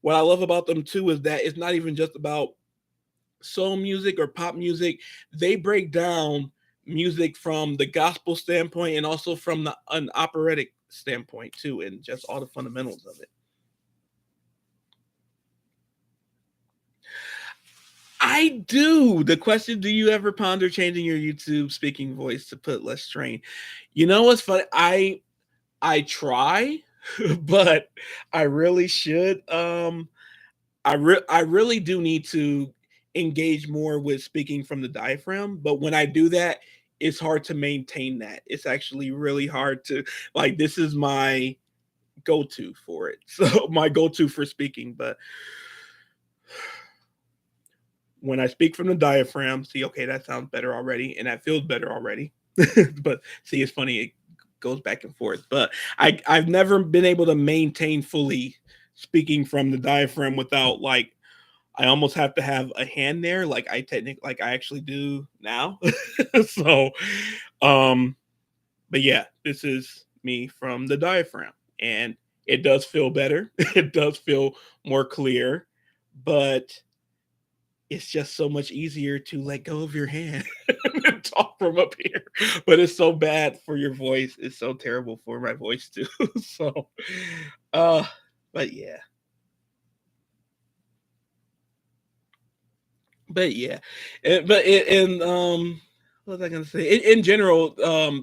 what I love about them too is that it's not even just about soul music or pop music. They break down music from the gospel standpoint and also from an operatic standpoint too, and just all the fundamentals of it. I do. The question: do you ever ponder changing your YouTube speaking voice to put less strain? You know what's funny? I try, but I really should. I really do need to engage more with speaking from the diaphragm. But when I do that, it's hard to maintain that. It's actually really hard to like. This is my go-to for it. So my go-to for speaking, but when I speak from the diaphragm, see, okay, that sounds better already, and that feels better already. But see, it's funny, it goes back and forth. But I've never been able to maintain fully speaking from the diaphragm without like I almost have to have a hand there, like I actually do now. So, um, but yeah, this is me from the diaphragm, and it does feel better. It does feel more clear, but it's just so much easier to let go of your hand and talk from up here. But it's so bad for your voice. It's so terrible for my voice too. So, uh, but yeah, but yeah, what was I gonna say? In general,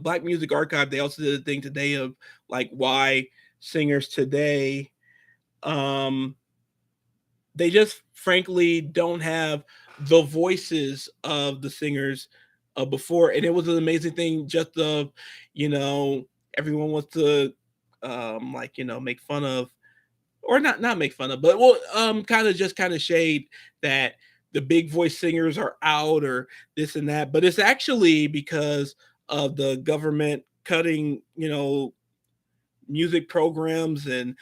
Black Music Archive they also did a thing today of like why singers today um they just frankly don't have the voices of the singers before, and it was an amazing thing. Just of you know, everyone wants to like make fun of, or not make fun of, but well, kind of shade that the big voice singers are out or this and that. But it's actually because of the government cutting, music programs and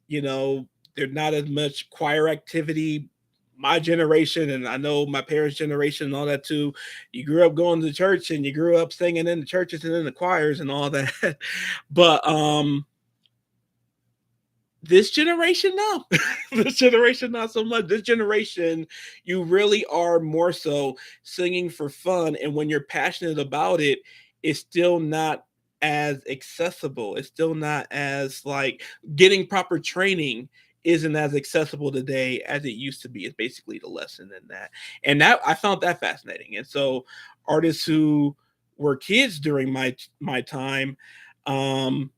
there's not as much choir activity. My generation, and I know my parents' generation and all that too, you grew up going to church and you grew up singing in the churches and in the choirs and all that. But this generation, no. This generation, not so much. This generation, you really are more so singing for fun. And when you're passionate about it, it's still not as accessible. It's still not as like getting proper training isn't as accessible today as it used to be. It's basically the lesson in that. And that I found that fascinating. And so artists who were kids during my time, Um,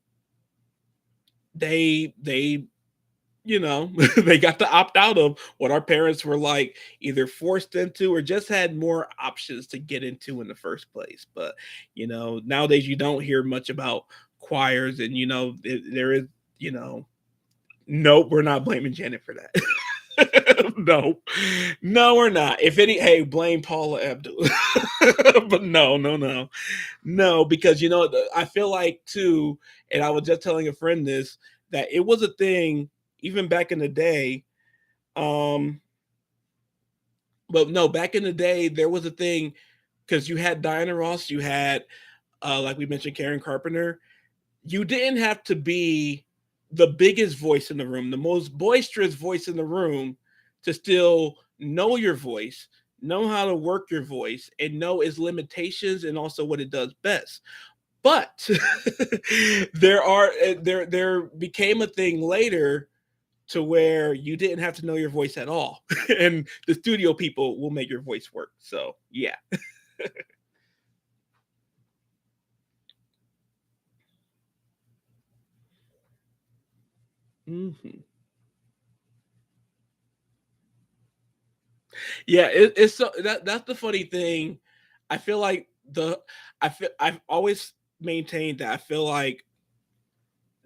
they you know, they got to opt out of what our parents were like either forced into or just had more options to get into in the first place. But nowadays you don't hear much about choirs, and there is, you know, nope, we're not blaming Janet for that. No, no, we're not. If any, hey, blame Paula Abdul. But no, no, no, no, because I feel like too, and I was just telling a friend this, that it was a thing even back in the day. Um, but no, back in the day there was a thing because you had Diana Ross, you had like we mentioned Karen Carpenter. You didn't have to be the biggest voice in the room, the most boisterous voice in the room to still know your voice, know how to work your voice, and know its limitations and also what it does best. But there became a thing later to where you didn't have to know your voice at all, and the studio people will make your voice work. So yeah. Hmm. Yeah, it's so that's the funny thing. I feel like I've always maintained that I feel like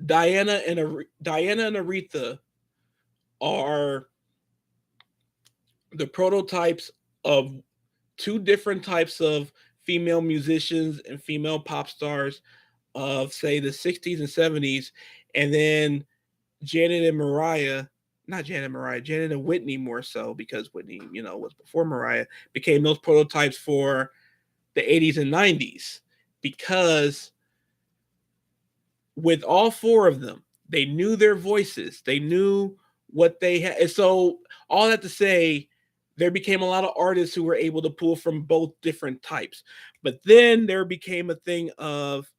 Diana and Aretha are the prototypes of two different types of female musicians and female pop stars of say the 60s and 70s, and then Janet and Mariah, not Janet and Mariah, Janet and Whitney more so because Whitney, was before Mariah, became those prototypes for the 80s and 90s because with all four of them, they knew their voices, they knew what they had. And so, all that to say, there became a lot of artists who were able to pull from both different types. But then there became a thing of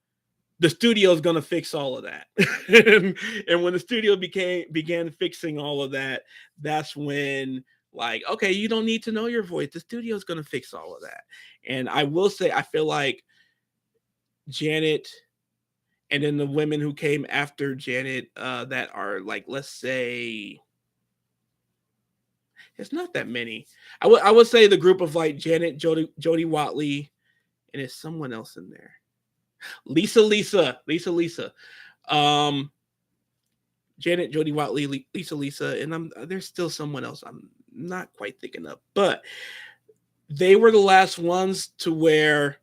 the studio is going to fix all of that. And when the studio began fixing all of that, that's when, like, okay, you don't need to know your voice, the studio is going to fix all of that. And I will say I feel like Janet, and then the women who came after Janet, that are like, let's say, it's not that many. I would say the group of like Janet, Jody Watley, and there's someone else in there, Lisa. um Janet, Jody Watley, Lisa, and there's still someone else I'm not quite thinking of, but they were the last ones to where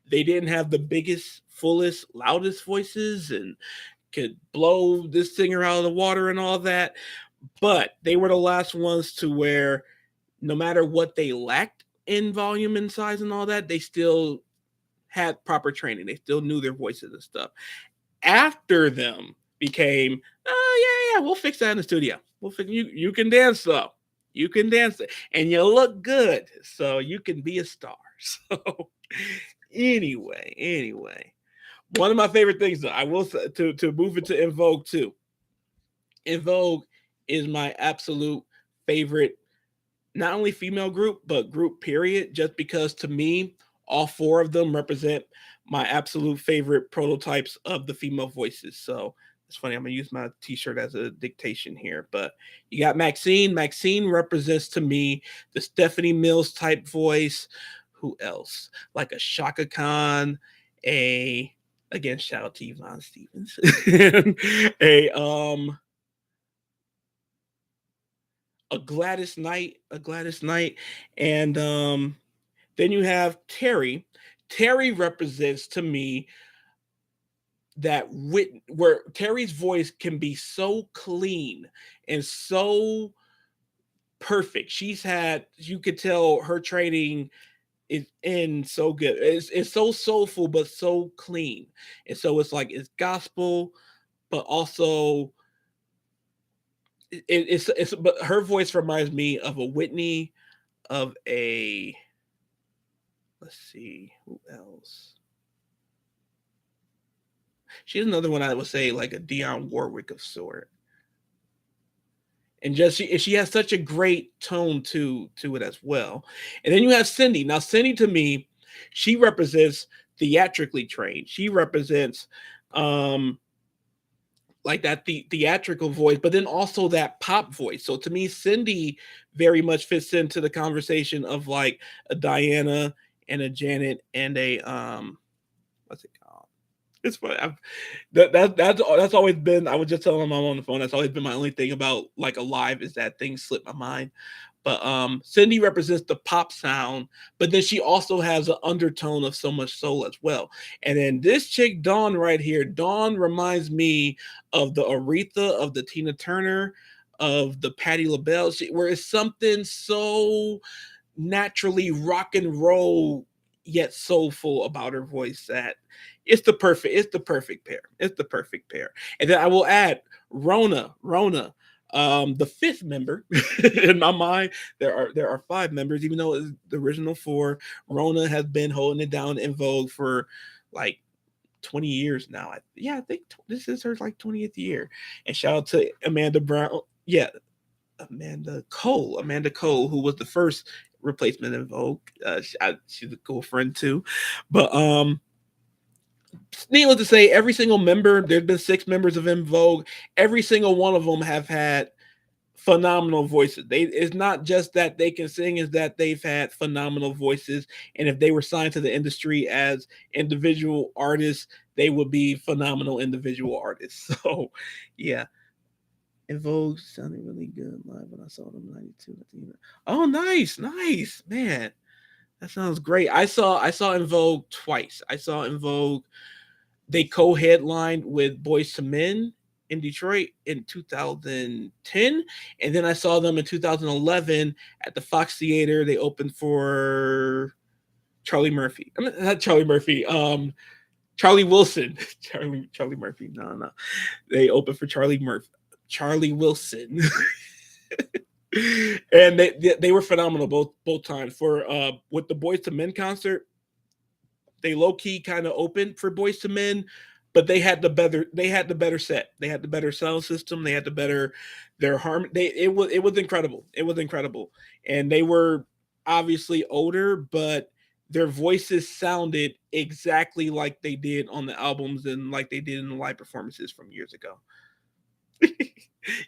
they didn't have the biggest, fullest, loudest voices and could blow this singer out of the water and all that. But they were the last ones to where no matter what they lacked in volume and size and all that, they still had proper training. They still knew their voices and stuff. After them became, oh yeah, we'll fix that in the studio. We'll fix you. You can dance though. You can dance and you look good, so you can be a star. So anyway, one of my favorite things though, I will say, to move into In Vogue too. In Vogue is my absolute favorite, not only female group, but group period, just because to me, all four of them represent my absolute favorite prototypes of the female voices. So it's funny, I'm gonna use my t-shirt as a dictation here. But you got Maxine. Maxine represents to me the Stephanie Mills type voice. Who else? Like a Shaka Khan, a again, shout out to Yvonne Stevens. A Gladys Knight, and then you have Terry. Terry represents to me that where Terry's voice can be so clean and so perfect. You could tell her training is in so good. It's so soulful but so clean, and so it's like it's gospel, but also it's. But her voice reminds me of a Whitney, of a, let's see who else. She's another one I would say like a Dionne Warwick of sort. And just she has such a great tone to it as well. And then you have Cindy. Now Cindy to me, She represents theatrically trained. She represents um like that theatrical voice, but then also that pop voice. So to me, Cindy very much fits into the conversation of like a Diana and a Janet and a what's it called? It's funny. That's always been. I was just telling my mom on the phone. That's always been my only thing about like Alive is that thing slipped my mind. But Cindy represents the pop sound, but then she also has an undertone of so much soul as well. And then this chick Dawn right here, Dawn reminds me of the Aretha, of the Tina Turner, of the Patti LaBelle, where it's something so naturally rock and roll yet soulful about her voice that it's the perfect pair. It's the perfect pair. And then I will add Rona, the fifth member. In my mind, there are five members, even though it's the original four. Rona has been holding it down in Vogue for like 20 years now. I think this is her like 20th year. And shout out to Amanda Brown. Yeah, Amanda Cole, who was the first replacement in Vogue. She's a cool friend too. But needless to say, every single member, there's been six members of In Vogue. Every single one of them have had phenomenal voices. It's not just that they can sing, is that they've had phenomenal voices. And if they were signed to the industry as individual artists, they would be phenomenal individual artists. So yeah. In Vogue sounded really good live when I saw them in '92 at the end. Oh, nice, man. That sounds great. I saw In Vogue twice. I saw In Vogue. They co-headlined with Boys to Men in Detroit in 2010, and then I saw them in 2011 at the Fox Theater. They opened for Charlie Murphy. I mean, not Charlie Murphy. Charlie Wilson. Charlie Murphy. No. They opened for Charlie Wilson. And they were phenomenal both times. For with the Boys to Men concert, they low key kind of opened for Boys to Men, but they had the better set. They had the better sound system. They had the better their harmony. It was incredible. It was incredible, and they were obviously older, but their voices sounded exactly like they did on the albums and like they did in the live performances from years ago.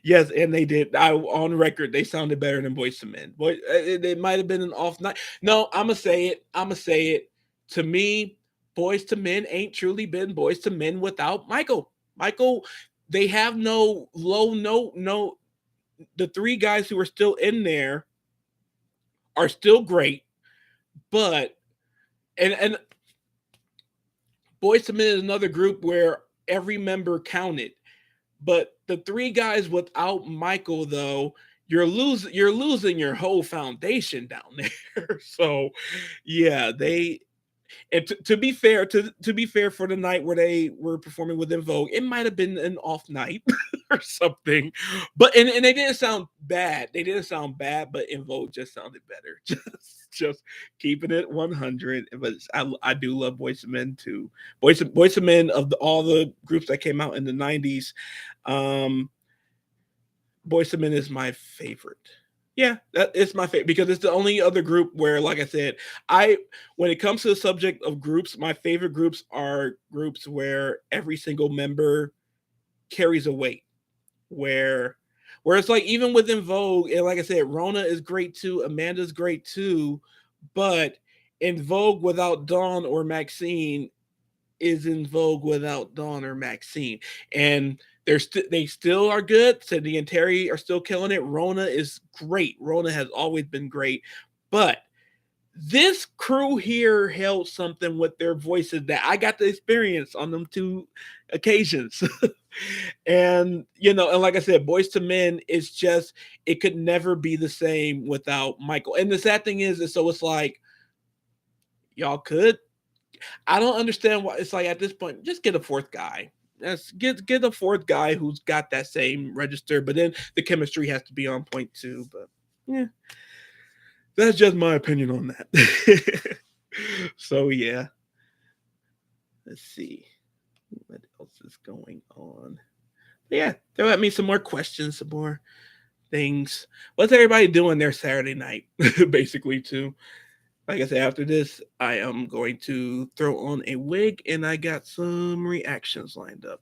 Yes, and they did. On record, they sounded better than Boys to Men. Boy, it might have been an off night. No, I'm gonna say it. I'm gonna say it. To me, Boys to Men ain't truly been Boys to Men without Michael. Michael, they have no low note. No, the three guys who are still in there are still great, but and Boys to Men is another group where every member counted. But the three guys without Michael, though, you're losing your whole foundation down there. So yeah, they and to be fair, to be fair, for the night where they were performing with In Vogue, it might have been an off night or something. But and they didn't sound bad. They didn't sound bad, but In Vogue just sounded better. Just keeping it 100. But I do love Boys and Men too. Boys and Men of all the groups that came out in the '90s, um, Boys and Men is my favorite. Yeah, that is my favorite because it's the only other group where, like I said, I when it comes to the subject of groups, my favorite groups are groups where every single member carries a weight. Where where it's like even within Vogue, and like I said, Rona is great too, Amanda's great too, but in Vogue without Dawn or Maxine is in Vogue without Dawn or Maxine. And they still are good. Cindy and Terry are still killing it. Rona is great. Rona has always been great. But this crew here held something with their voices that I got to experience on them two occasions. And and like I said, Boys to Men is just it could never be the same without Michael. And the sad thing is so it's like y'all could I don't understand why it's like at this point, just get a fourth guy. Get a fourth guy who's got that same register, but then the chemistry has to be on point too. But yeah, that's just my opinion on that. So yeah, let's see what else is going on. But yeah, throw at me some more questions, some more things. What's everybody doing there Saturday night, basically too? Like I said, after this, I am going to throw on a wig and I got some reactions lined up.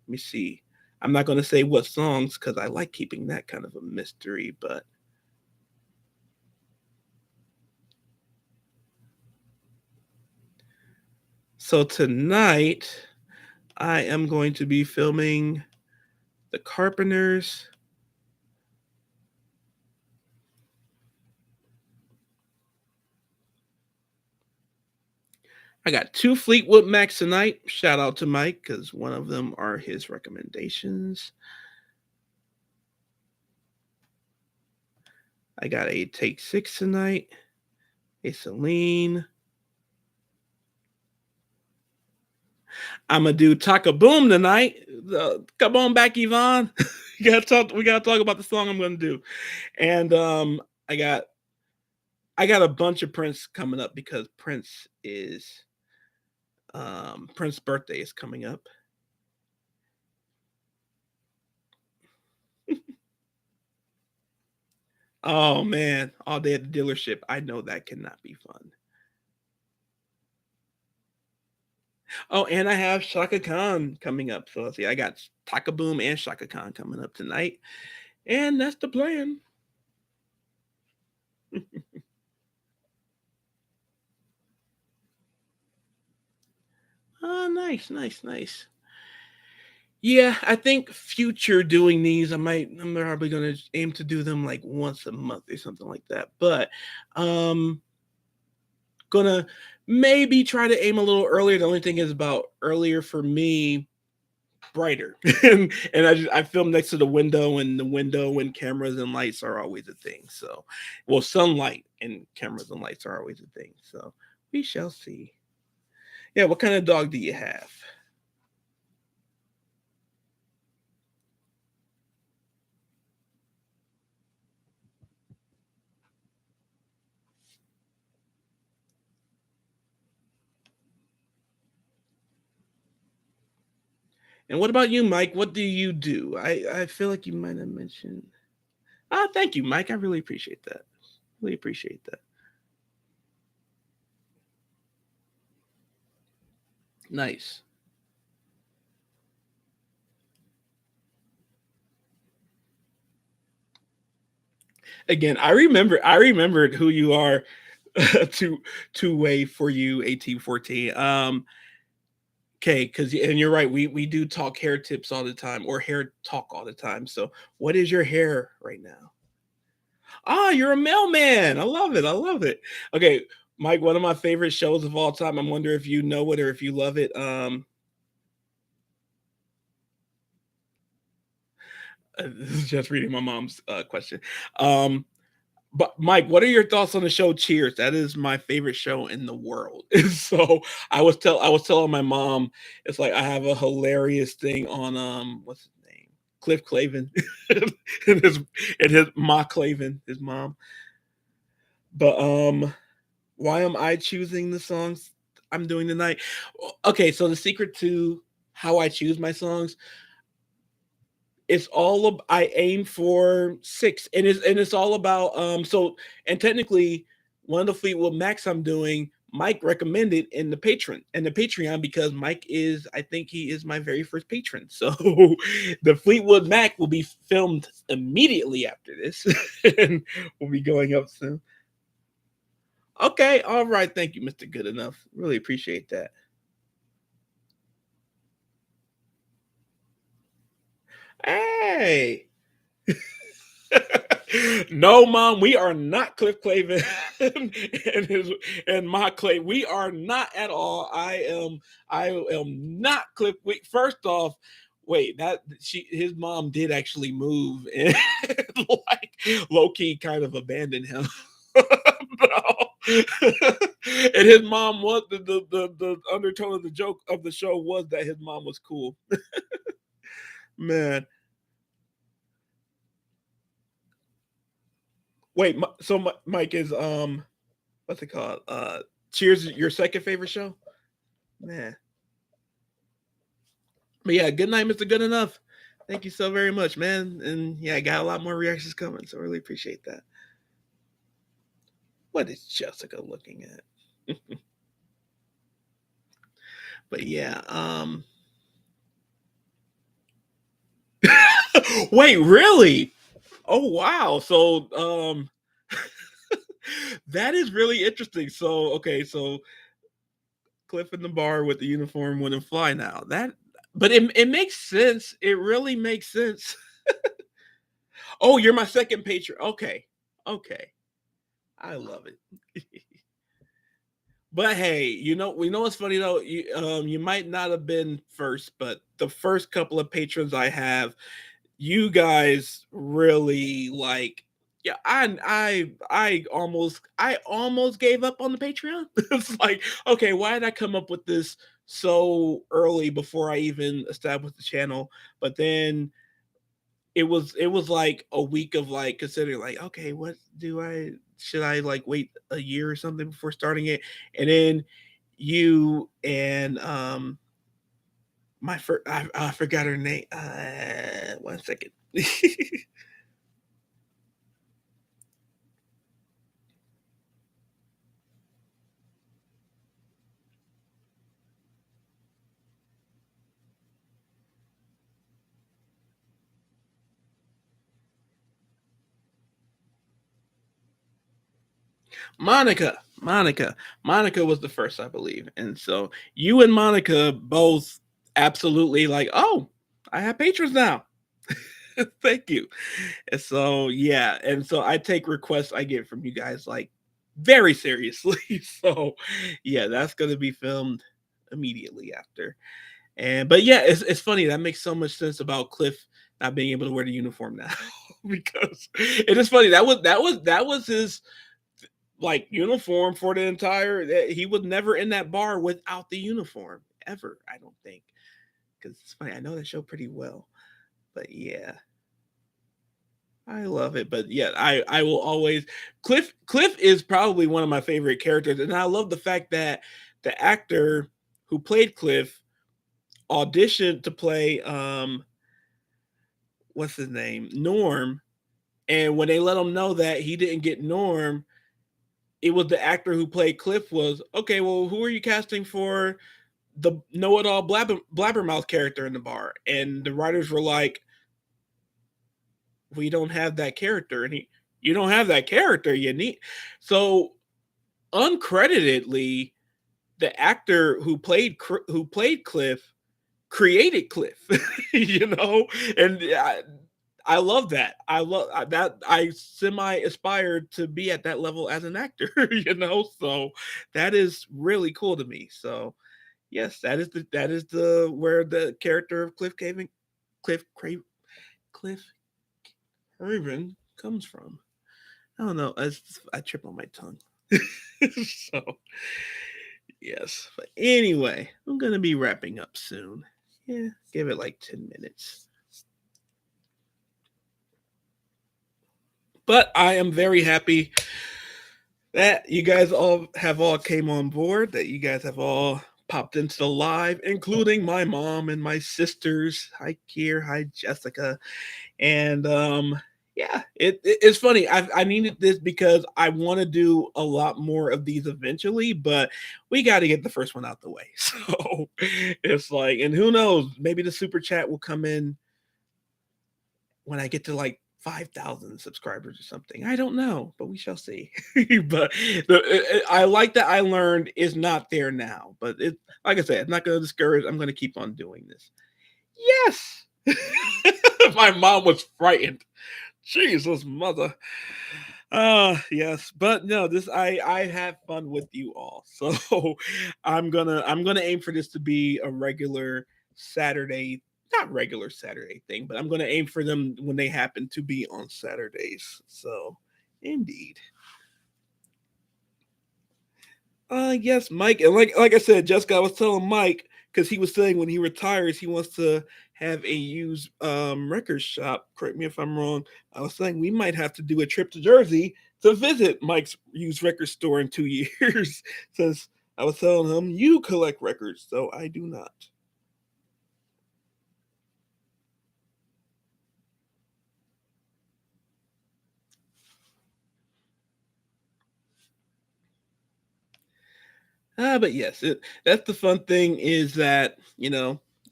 Let me see. I'm not going to say what songs because I like keeping that kind of a mystery, but so tonight I am going to be filming The Carpenters. I got two Fleetwood Macs tonight. Shout out to Mike because one of them are his recommendations. I got a Take Six tonight, a Celine. I'm gonna do Taka Boom tonight. Come on back, Yvonne. We gotta talk about the song I'm gonna do. And I got I got a bunch of Prince coming up because Prince's birthday is coming up. Oh man, all day at the dealership. I know that cannot be fun. Oh, and I have Shaka Khan coming up. So let's see, I got Taka Boom and Shaka Khan coming up tonight. And that's the plan. Oh, nice, nice, nice. Yeah, I think future doing these, I'm probably gonna aim to do them like once a month or something like that. But gonna maybe try to aim a little earlier. The only thing is about earlier for me, brighter. And I film next to the window, and the window and cameras and lights are always a thing. So well, sunlight and cameras and lights are always a thing. So we shall see. Yeah, what kind of dog do you have? And what about you, Mike? What do you do? I feel like you might have mentioned. Ah, thank you, Mike. I really appreciate that. Really appreciate that. Nice. Again, I remembered who you are. Two way for you 1814. Okay, because and you're right, we do talk hair tips all the time or hair talk all the time. So what is your hair right now? Ah, you're a mailman. I love it. I love it. Okay, Mike, one of my favorite shows of all time. I wonder if you know it or if you love it. This is just reading my mom's question. Um, but Mike, what are your thoughts on the show Cheers? That is my favorite show in the world. So I was telling my mom, it's like I have a hilarious thing on what's his name? Cliff Clavin and his Ma Clavin, his mom. But why am I choosing the songs I'm doing tonight? Okay, so the secret to how I choose my songs, it's all I aim for six, and it's all about and technically one of the Fleetwood Macs I'm doing, Mike recommended in the Patreon because Mike is, I think he is my very first patron. So the Fleetwood Mac will be filmed immediately after this and will be going up soon. Okay, all right, thank you, Mr. Good Enough. Really appreciate that. Hey. No, mom, we are not Cliff Clavin and his and my Clay. We are not at all. I am not Cliff. Wait, first off, wait, that his mom did actually move and like low key kind of abandoned him. And his mom was the undertone of the joke of the show was that his mom was cool. Man, wait, so Mike is what's it called? Cheers, your second favorite show? Man. But yeah, good night, Mr. Good Enough. Thank you so very much, man. And yeah, I got a lot more reactions coming, so I really appreciate that. What is Jessica looking at? But yeah, wait, really? Oh wow. So that is really interesting. So okay, so Cliff in the bar with the uniform wouldn't fly now. That but it makes sense. It really makes sense. Oh, you're my second patron. Okay. Okay. I love it. But hey, we know what's funny though. You might not have been first, but the first couple of patrons I have, you guys really like. Yeah, I almost gave up on the Patreon. It's like, okay, why did I come up with this so early before I even established the channel? But then it was like a week of like considering like, okay, what do I should I like wait a year or something before starting it? And then you and I forgot her name. 1 second. Monica was the first, I believe, and so you and Monica both absolutely like, oh, I have patrons now. Thank you. And so yeah, and so I take requests I get from you guys like very seriously. So yeah, that's gonna be filmed immediately after. And but yeah, it's funny that makes so much sense about Cliff not being able to wear the uniform now because it is funny that was his like uniform for the entire. He was never in that bar without the uniform ever. I don't think because it's funny. I know that show pretty well, but yeah, I love it. But yeah, I will always Cliff is probably one of my favorite characters, and I love the fact that the actor who played Cliff auditioned to play what's his name Norm, and when they let him know that he didn't get Norm, it was the actor who played Cliff was okay. Well, who are you casting for the know-it-all blabbermouth character in the bar? And the writers were like, we don't have that character, and you don't have that character. You need so uncreditedly, the actor who played Cliff created Cliff, and I love that. I love that. I semi aspired to be at that level as an actor, So that is really cool to me. So yes, that is the where the character of Cliff Cliff Craven comes from. I don't know. I trip on my tongue. So yes, but anyway, I'm gonna be wrapping up soon. Yeah, give it like 10 minutes. But I am very happy that you guys all came on board, that you guys have all popped into the live, including my mom and my sisters. Hi Kier, hi Jessica. And yeah, it's funny. I needed this because I want to do a lot more of these eventually, but we got to get the first one out the way. So it's like, and who knows, maybe the super chat will come in when I get to like 5,000 subscribers or something. I don't know, but we shall see. But I like that I learned is not there now. But it, like I said, I'm not going to discourage. I'm going to keep on doing this. Yes. My mom was frightened. Jesus, mother. Yes, but no, this I have fun with you all. So I'm gonna aim for this to be a regular Saturday, not regular Saturday thing, but I'm gonna aim for them when they happen to be on Saturdays. So indeed. Yes, Mike, and like I said, Jessica, I was telling Mike because he was saying when he retires, he wants to have a used record shop. Correct me if I'm wrong. I was saying we might have to do a trip to Jersey to visit Mike's used record store in 2 years, since I was telling him you collect records, so I do not. But yes, that's the fun thing is that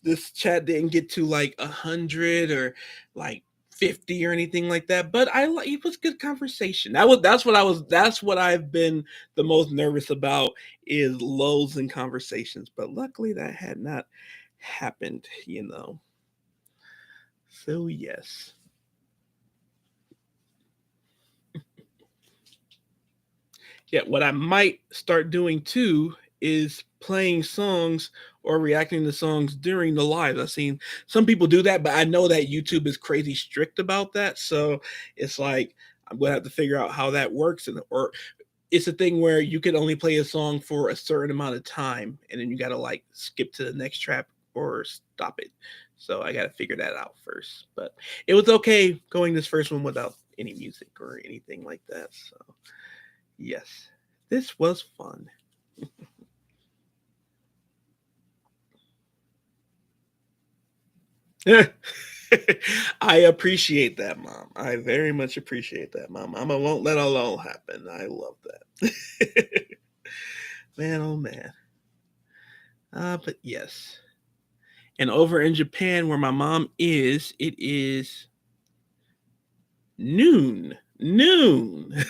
this chat didn't get to like 100 or like 50 or anything like that. But I like it was good conversation. That's what I've been the most nervous about is lows in conversations. But luckily that had not happened. So yes. Yeah, what I might start doing too is playing songs or reacting to songs during the live. I've seen some people do that, but I know that YouTube is crazy strict about that. So it's like I'm gonna have to figure out how that works, and or it's a thing where you can only play a song for a certain amount of time, and then you gotta like skip to the next track or stop it. So I gotta figure that out first. But it was okay going this first one without any music or anything like that. So yes, this was fun. I appreciate that, Mom. I very much appreciate that, Mom. Mama won't let alone happen. I love that. Man, oh man. But yes. And over in Japan, where my mom is, it is noon. Noon.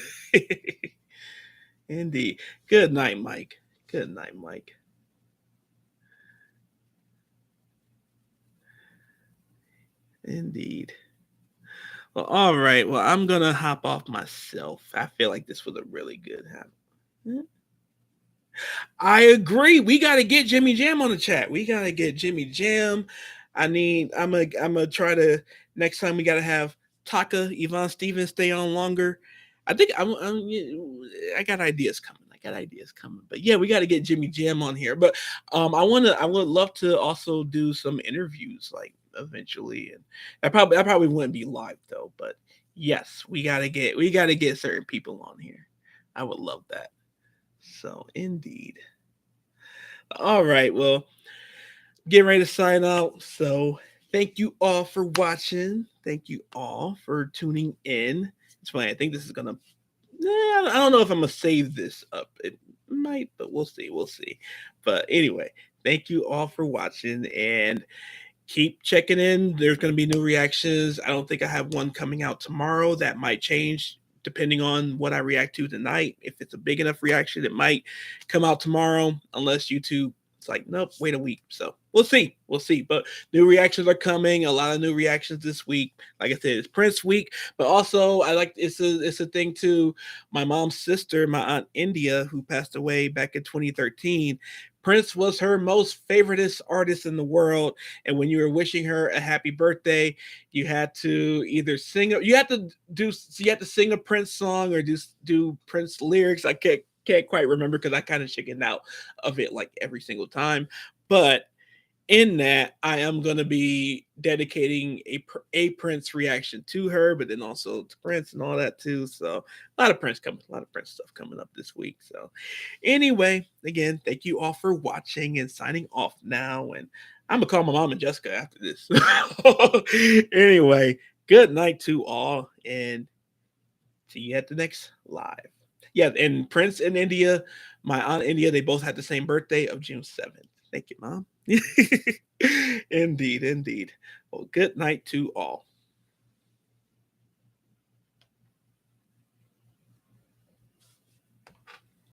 Indeed. Good night, Mike. Good night, Mike. Indeed. Well, all right. Well, I'm gonna hop off myself. I feel like this was a really good happen. I agree. We got to get Jimmy Jam on the chat. We got to get Jimmy Jam. I'm gonna try to next time we got to have Taka Yvonne Stevens stay on longer. I think I got ideas coming. I got ideas coming. But yeah, we got to get Jimmy Jam on here. But I would love to also do some interviews like eventually, and I probably wouldn't be live though. But yes, we got to get certain people on here. I would love that. So indeed. All right. Well, getting ready to sign out. So thank you all for watching. Thank you all for tuning in. It's funny. I think this is gonna. I don't know if I'm gonna save this up. It might, but we'll see. We'll see. But anyway, thank you all for watching and keep checking in. There's going to be new reactions. I don't think I have one coming out tomorrow. That might change depending on what I react to tonight. If it's a big enough reaction, it might come out tomorrow, unless YouTube it's like, nope, wait a week. So we'll see. We'll see. But new reactions are coming. A lot of new reactions this week. Like I said, it's Prince week. But also I like it's a thing too. My mom's sister, my aunt India, who passed away back in 2013. Prince was her most favoriteest artist in the world. And when you were wishing her a happy birthday, you had to either you had to sing a Prince song or do Prince lyrics. I can't quite remember because I kind of chicken out of it like every single time. But in that, I am going to be dedicating a Prince reaction to her, but then also to Prince and all that too. So a lot of Prince stuff coming up this week. So anyway, again, thank you all for watching and signing off now. And I'm gonna call my mom and Jessica after this. Anyway, good night to all, and see you at the next live. Yeah, and Prince and India, my aunt India, they both had the same birthday of June 7th. Thank you, Mom. Indeed, indeed. Well, good night to all.